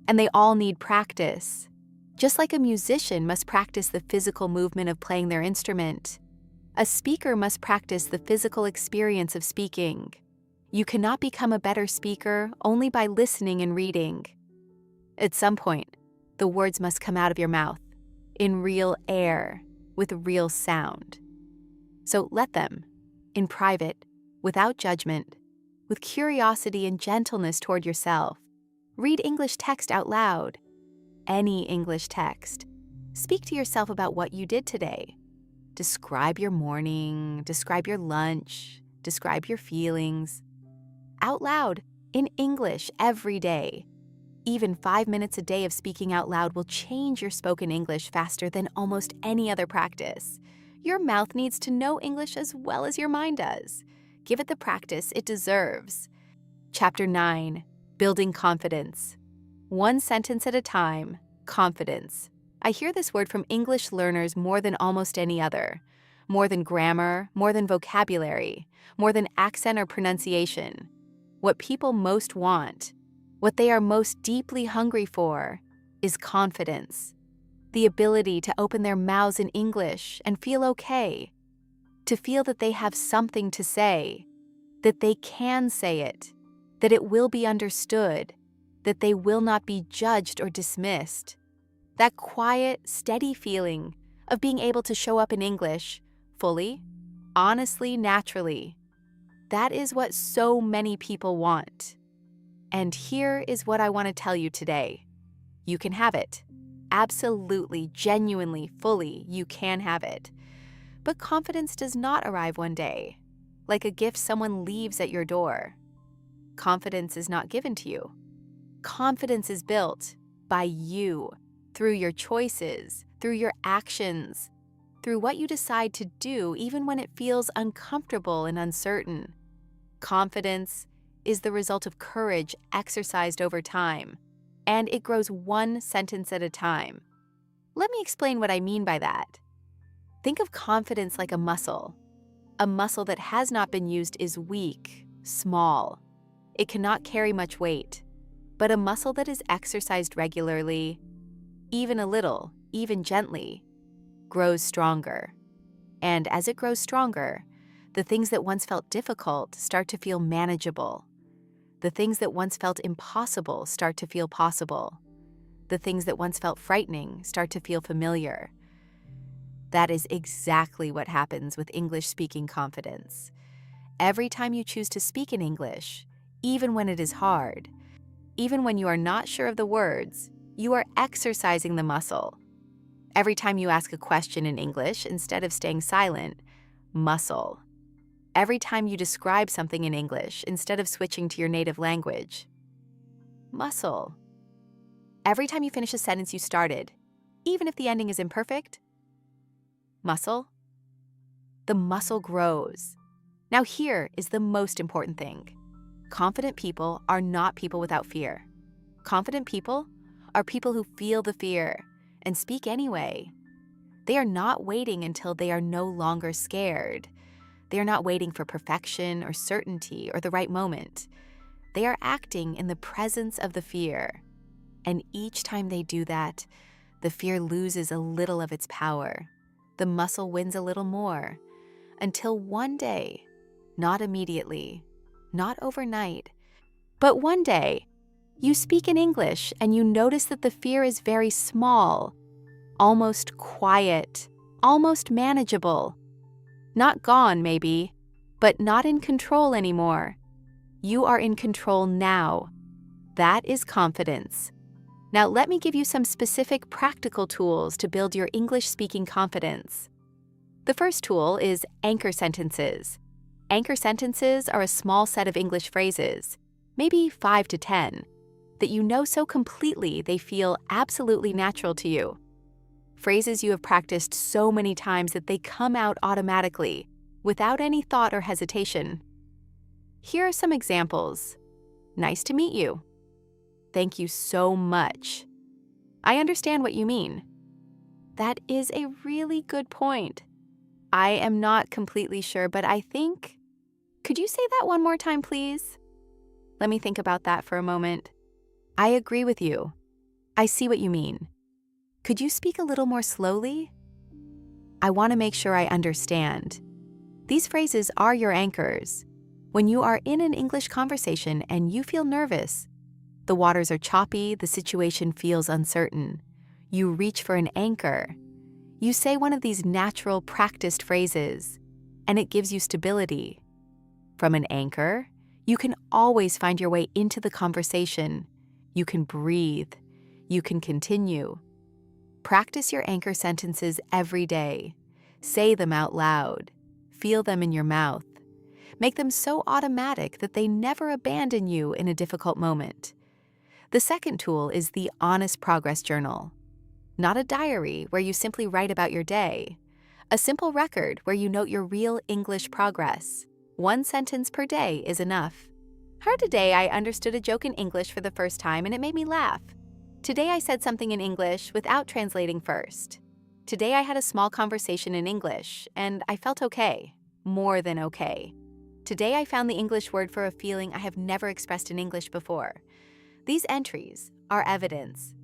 And they all need practice. Just like a musician must practice the physical movement of playing their instrument, a speaker must practice the physical experience of speaking. You cannot become a better speaker only by listening and reading. At some point, the words must come out of your mouth, in real air, with real sound. So let them, in private, without judgment, with curiosity and gentleness toward yourself. Read English text out loud. Any English text. Speak to yourself about what you did today. Describe your morning, describe your lunch, describe your feelings. Out loud, in English, every day. Even 5 minutes a day of speaking out loud will change your spoken English faster than almost any other practice. Your mouth needs to know English as well as your mind does. Give it the practice it deserves. Chapter 9. Building confidence. One sentence at a time, confidence. I hear this word from English learners more than almost any other. More than grammar, more than vocabulary, more than accent or pronunciation. What people most want, what they are most deeply hungry for, is confidence. The ability to open their mouths in English and feel okay. To feel that they have something to say, that they can say it, that it will be understood, that they will not be judged or dismissed. That quiet, steady feeling of being able to show up in English fully, honestly, naturally. That is what so many people want. And here is what I want to tell you today. You can have it. Absolutely, genuinely, fully, you can have it. But confidence does not arrive one day, like a gift someone leaves at your door. Confidence is not given to you. Confidence is built by you, through your choices, through your actions, through what you decide to do even when it feels uncomfortable and uncertain. Confidence is the result of courage exercised over time, and it grows one sentence at a time. Let me explain what I mean by that. Think of confidence like a muscle. A muscle that has not been used is weak, small. It cannot carry much weight. But a muscle that is exercised regularly, even a little, even gently, grows stronger. And as it grows stronger, the things that once felt difficult start to feel manageable. The things that once felt impossible start to feel possible. The things that once felt frightening start to feel familiar. That is exactly what happens with English-speaking confidence. Every time you choose to speak in English, even when it is hard, even when you are not sure of the words, you are exercising the muscle. Every time you ask a question in English instead of staying silent, muscle. Every time you describe something in English instead of switching to your native language, muscle. Every time you finish a sentence you started, even if the ending is imperfect, muscle. The muscle grows. Now here is the most important thing. Confident people are not people without fear. Confident people are people who feel the fear and speak anyway. They are not waiting until they are no longer scared. They are not waiting for perfection or certainty or the right moment. They are acting in the presence of the fear. And each time they do that, the fear loses a little of its power. The muscle wins a little more, until one day, not immediately, not overnight, but one day, you speak in English and you notice that the fear is very small, almost quiet, almost manageable. Not gone, maybe, but not in control anymore. You are in control now. That is confidence. Now let me give you some specific practical tools to build your English-speaking confidence. The first tool is anchor sentences. Anchor sentences are a small set of English phrases, maybe 5 to 10, that you know so completely they feel absolutely natural to you. Phrases you have practiced so many times that they come out automatically, without any thought or hesitation. Here are some examples. Nice to meet you. Thank you so much. I understand what you mean. That is a really good point. I am not completely sure, but I think... Could you say that one more time, please? Let me think about that for a moment. I agree with you. I see what you mean. Could you speak a little more slowly? I want to make sure I understand. These phrases are your anchors. When you are in an English conversation and you feel nervous, the waters are choppy, the situation feels uncertain, you reach for an anchor. You say one of these natural, practiced phrases, and it gives you stability. From an anchor, you can always find your way into the conversation. You can breathe. You can continue. Practice your anchor sentences every day. Say them out loud. Feel them in your mouth. Make them so automatic that they never abandon you in a difficult moment. The second tool is the honest progress journal. Not a diary where you simply write about your day. A simple record where you note your real English progress. One sentence per day is enough. Today I understood a joke in English for the first time and it made me laugh. Today I said something in English without translating first. Today I had a small conversation in English and I felt okay, more than okay. Today I found the English word for a feeling I have never expressed in English before. These entries are evidence.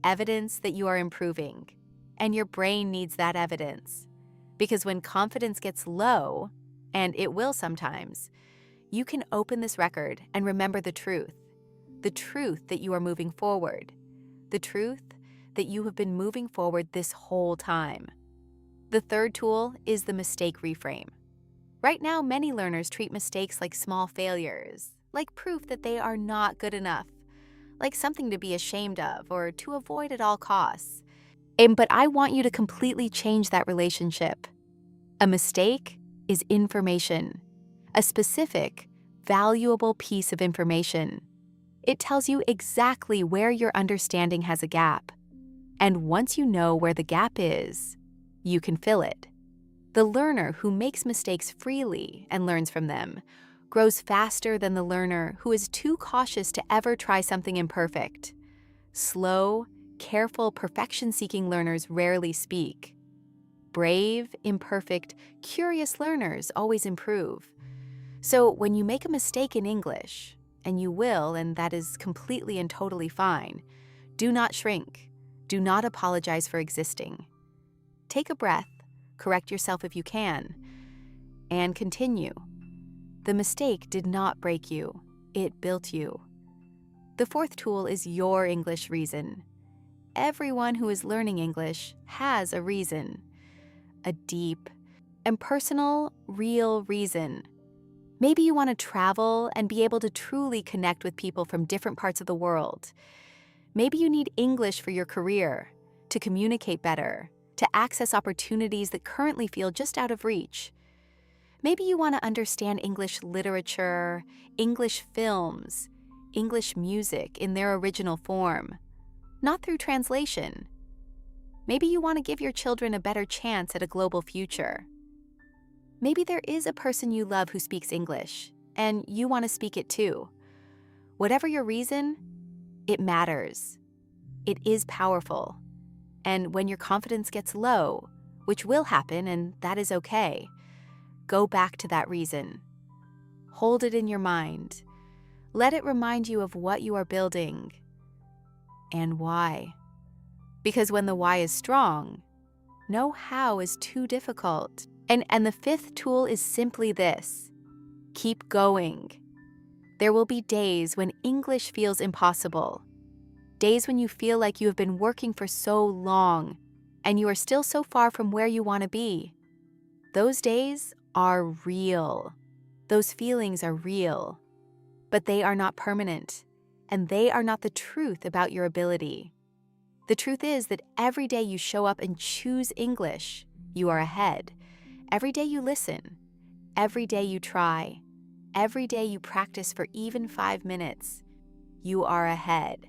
Evidence that you are improving. And your brain needs that evidence. Because when confidence gets low, and it will sometimes, you can open this record and remember the truth that you are moving forward, the truth that you have been moving forward this whole time. The third tool is the mistake reframe. Right now, many learners treat mistakes like small failures, like proof that they are not good enough, like something to be ashamed of or to avoid at all costs. But I want you to completely change that relationship. A mistake is information, a specific, valuable piece of information. It tells you exactly where your understanding has a gap. And once you know where the gap is, you can fill it. The learner who makes mistakes freely and learns from them grows faster than the learner who is too cautious to ever try something imperfect. Slow, careful, perfection-seeking learners rarely speak. Brave, imperfect, curious learners always improve. So when you make a mistake in English, and you will, and that is completely and totally fine, do not shrink. Do not apologize for existing. Take a breath, correct yourself if you can, and continue. The mistake did not break you, it built you. The fourth tool is your English reason. Everyone who is learning English has a reason, a deep and personal, real reason. Maybe you want to travel and be able to truly connect with people from different parts of the world. Maybe you need English for your career, to communicate better, to access opportunities that currently feel just out of reach. Maybe you want to understand English literature, English films, English music in their original form, not through translation. Maybe you want to give your children a better chance at a global future. Maybe there is a person you love who speaks English, and you want to speak it too. Whatever your reason, it matters. It is powerful. And when your confidence gets low, which will happen, and that is okay, go back to that reason. Hold it in your mind. Let it remind you of what you are building and why. Because when the why is strong, no how is too difficult. And the fifth tool is simply this: keep going. There will be days when English feels impossible. Days when you feel like you have been working for so long and you are still so far from where you want to be. Those days are real. Those feelings are real. But they are not permanent, and they are not the truth about your ability. The truth is that every day you show up and choose English, you are ahead. Every day you listen, every day you try, every day you practice for even 5 minutes, you are ahead.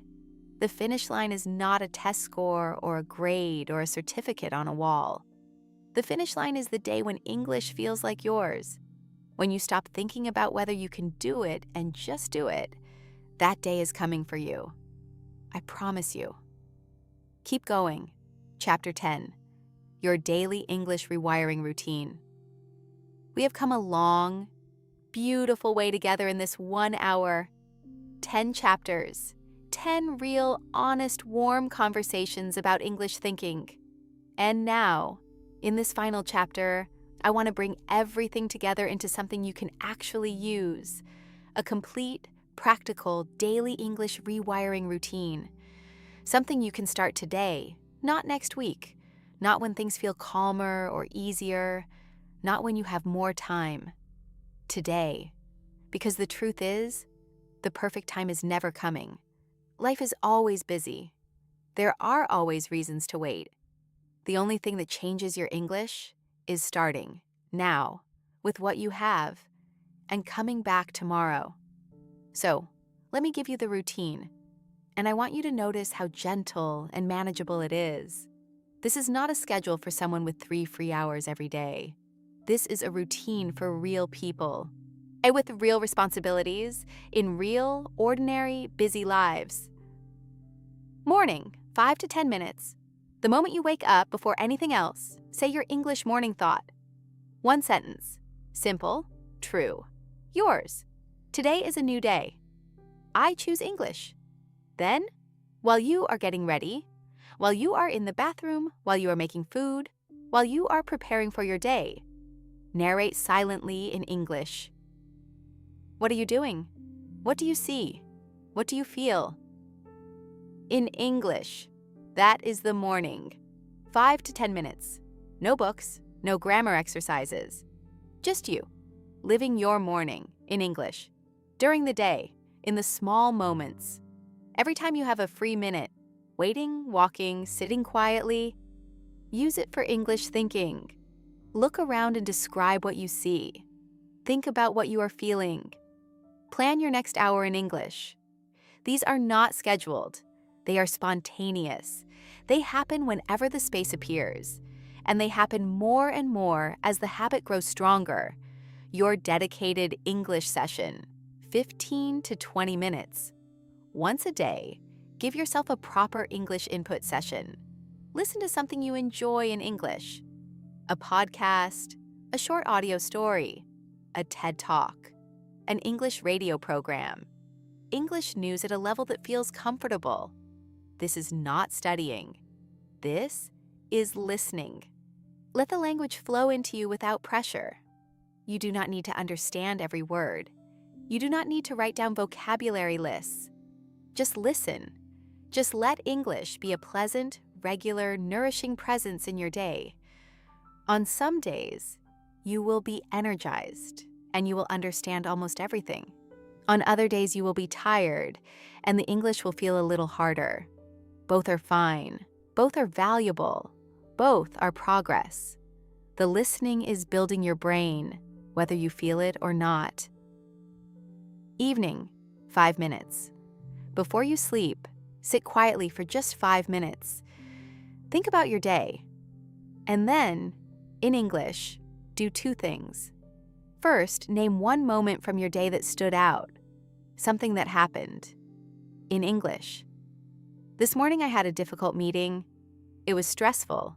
The finish line is not a test score or a grade or a certificate on a wall. The finish line is the day when English feels like yours. When you stop thinking about whether you can do it and just do it, that day is coming for you. I promise you. Keep going. Chapter 10. Your daily English rewiring routine. We have come a long, beautiful way together in this 1 hour. 10 chapters. 10 real, honest, warm conversations about English thinking. And now, in this final chapter, I want to bring everything together into something you can actually use. A complete, practical, daily English rewiring routine. Something you can start today, not next week. Not when things feel calmer or easier. Not when you have more time. Today. Because the truth is, the perfect time is never coming. Life is always busy. There are always reasons to wait. The only thing that changes your English is starting, now, with what you have, and coming back tomorrow. So, let me give you the routine, and I want you to notice how gentle and manageable it is. This is not a schedule for someone with 3 free hours every day. This is a routine for real people, and with real responsibilities, in real, ordinary, busy lives. Morning, 5 to 10 minutes. The moment you wake up, before anything else, say your English morning thought. 1 sentence. Simple, true. Yours. Today is a new day. I choose English. Then, while you are getting ready, while you are in the bathroom, while you are making food, while you are preparing for your day, narrate silently in English. What are you doing? What do you see? What do you feel? In English. That is the morning. 5 to 10 minutes. No books, no grammar exercises. Just you, living your morning in English. During the day, in the small moments. Every time you have a free minute, Waiting, walking, sitting quietly. Use it for English thinking. Look around and describe what you see. Think about what you are feeling. Plan your next hour in English. These are not scheduled. They are spontaneous. They happen whenever the space appears, and they happen more and more as the habit grows stronger. Your dedicated English session, 15 to 20 minutes. Once a day, give yourself a proper English input session. Listen to something you enjoy in English. A podcast, a short audio story, a TED Talk, an English radio program. English news at a level that feels comfortable. This is not studying. This is listening. Let the language flow into you without pressure. You do not need to understand every word. You do not need to write down vocabulary lists. Just listen. Just let English be a pleasant, regular, nourishing presence in your day. On some days, you will be energized and you will understand almost everything. On other days, you will be tired and the English will feel a little harder. Both are fine. Both are valuable. Both are progress. The listening is building your brain, whether you feel it or not. Evening, 5 minutes. Before you sleep, sit quietly for just 5 minutes. Think about your day. And then, in English, do 2 things. First, name one moment from your day that stood out, something that happened. In English. This morning I had a difficult meeting. It was stressful,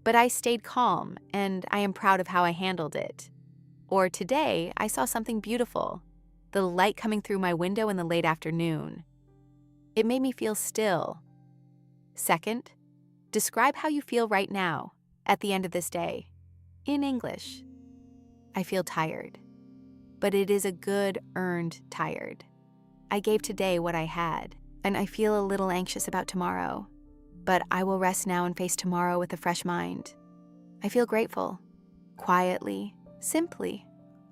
but I stayed calm and I am proud of how I handled it. Or today I saw something beautiful, the light coming through my window in the late afternoon. It made me feel still. Second, describe how you feel right now, at the end of this day, in English. I feel tired, but it is a good, earned tired. I gave today what I had, and I feel a little anxious about tomorrow, but I will rest now and face tomorrow with a fresh mind. I feel grateful, quietly, simply,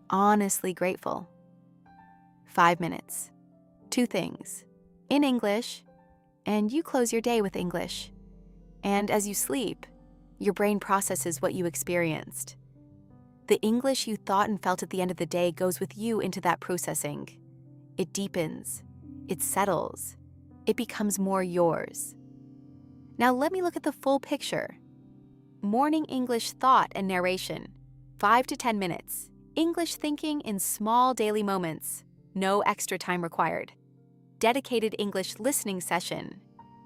honestly grateful. 5 minutes. 2 things. In English, and you close your day with English. And as you sleep, your brain processes what you experienced. The English you thought and felt at the end of the day goes with you into that processing. It deepens. It settles. It becomes more yours. Now let me look at the full picture. Morning English thought and narration, 5 to 10 minutes. English thinking in small daily moments, no extra time required. Dedicated English listening session,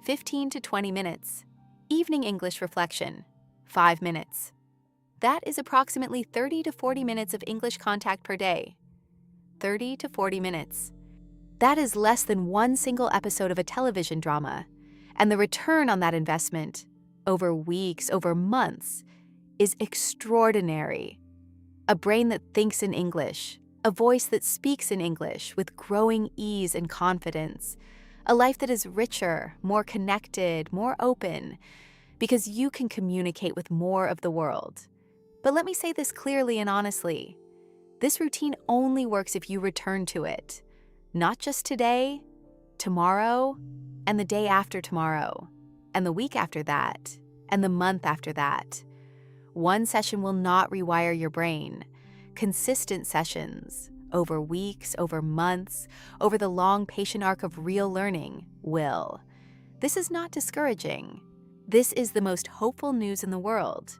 15 to 20 minutes. Evening English reflection, 5 minutes. That is approximately 30 to 40 minutes of English contact per day. 30 to 40 minutes. That is less than one single episode of a television drama, and the return on that investment, over weeks, over months, is extraordinary. A brain that thinks in English, a voice that speaks in English with growing ease and confidence, a life that is richer, more connected, more open, because you can communicate with more of the world. But let me say this clearly and honestly. This routine only works if you return to it. Not just today, tomorrow, and the day after tomorrow, and the week after that, and the month after that. One session will not rewire your brain. Consistent sessions, over weeks, over months, over the long patient arc of real learning, will. This is not discouraging. This is the most hopeful news in the world,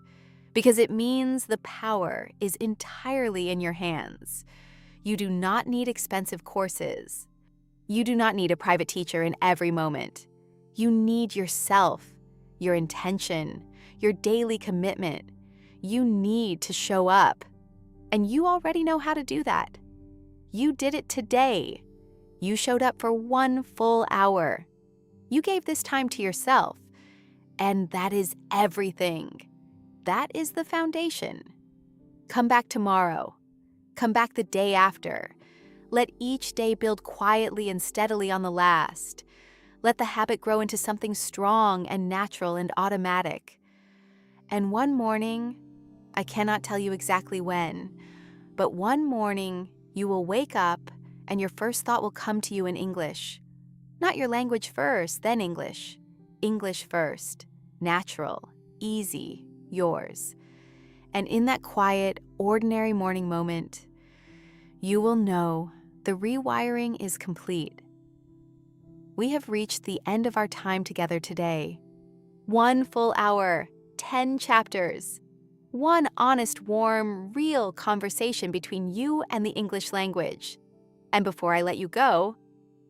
because it means the power is entirely in your hands. You do not need expensive courses. You do not need a private teacher in every moment. You need yourself, your intention, your daily commitment. You need to show up. And you already know how to do that. You did it today. You showed up for 1 full hour. You gave this time to yourself. And that is everything. That is the foundation. Come back tomorrow. Come back the day after. Let each day build quietly and steadily on the last. Let the habit grow into something strong and natural and automatic. And one morning, I cannot tell you exactly when, but one morning you will wake up and your first thought will come to you in English. Not your language first, then English. English first, natural, easy, yours. And in that quiet, ordinary morning moment, you will know the rewiring is complete. We have reached the end of our time together today. 1 full hour, 10 chapters. One honest, warm, real conversation between you and the English language. And before I let you go,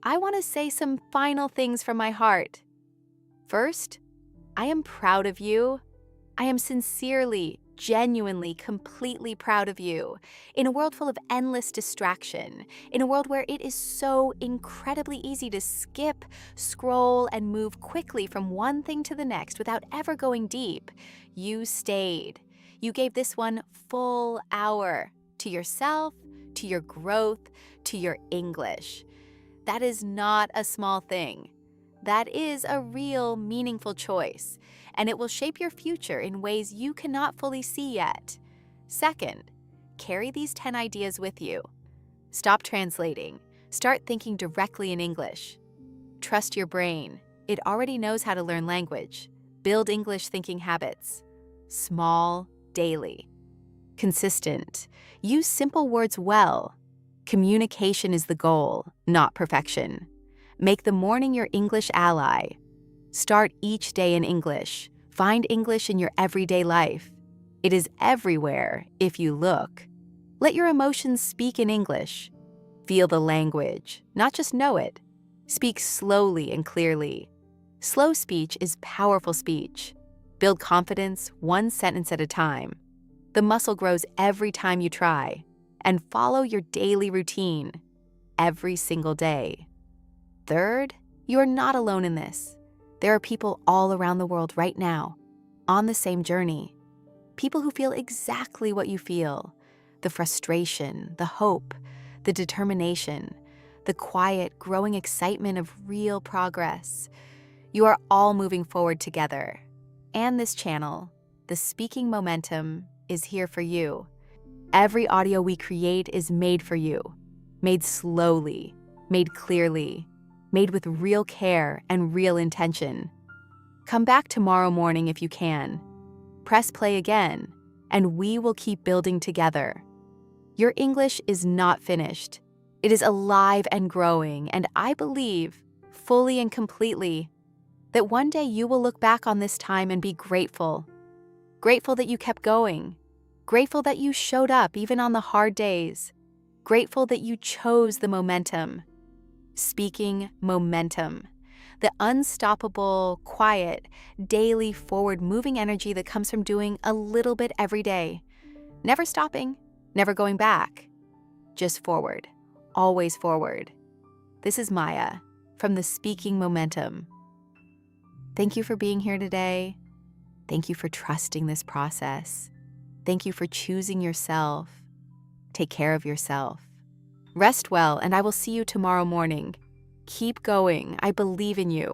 I want to say some final things from my heart. First, I am proud of you. I am sincerely, genuinely, completely proud of you. In a world full of endless distraction, in a world where it is so incredibly easy to skip, scroll, and move quickly from one thing to the next without ever going deep, you stayed. You gave this 1 full hour to yourself, to your growth, to your English. That is not a small thing. That is a real, meaningful choice, and it will shape your future in ways you cannot fully see yet. Second, carry these 10 ideas with you. Stop translating. Start thinking directly in English. Trust your brain. It already knows how to learn language. Build English thinking habits. Small, daily. Consistent. Use simple words well. Communication is the goal, not perfection. Make the morning your English ally. Start each day in English. Find English in your everyday life. It is everywhere if you look. Let your emotions speak in English. Feel the language, not just know it. Speak slowly and clearly. Slow speech is powerful speech. Build confidence 1 sentence at a time. The muscle grows every time you try. And follow your daily routine every single day. Third, you are not alone in this. There are people all around the world right now, on the same journey. People who feel exactly what you feel. The frustration, the hope, the determination, the quiet, growing excitement of real progress. You are all moving forward together. And this channel, the Speaking Momentum, is here for you. Every audio we create is made for you. Made slowly, made clearly, made with real care and real intention. Come back tomorrow morning if you can. Press play again, and we will keep building together. Your English is not finished. It is alive and growing, and I believe, fully and completely, that one day you will look back on this time and be grateful. Grateful that you kept going. Grateful that you showed up even on the hard days. Grateful that you chose the momentum. Speaking momentum. The unstoppable, quiet, daily, forward-moving energy that comes from doing a little bit every day. Never stopping, never going back. Just forward, always forward. This is Maya from the Speaking Momentum. Thank you for being here today. Thank you for trusting this process. Thank you for choosing yourself. Take care of yourself. Rest well, and I will see you tomorrow morning. Keep going. I believe in you.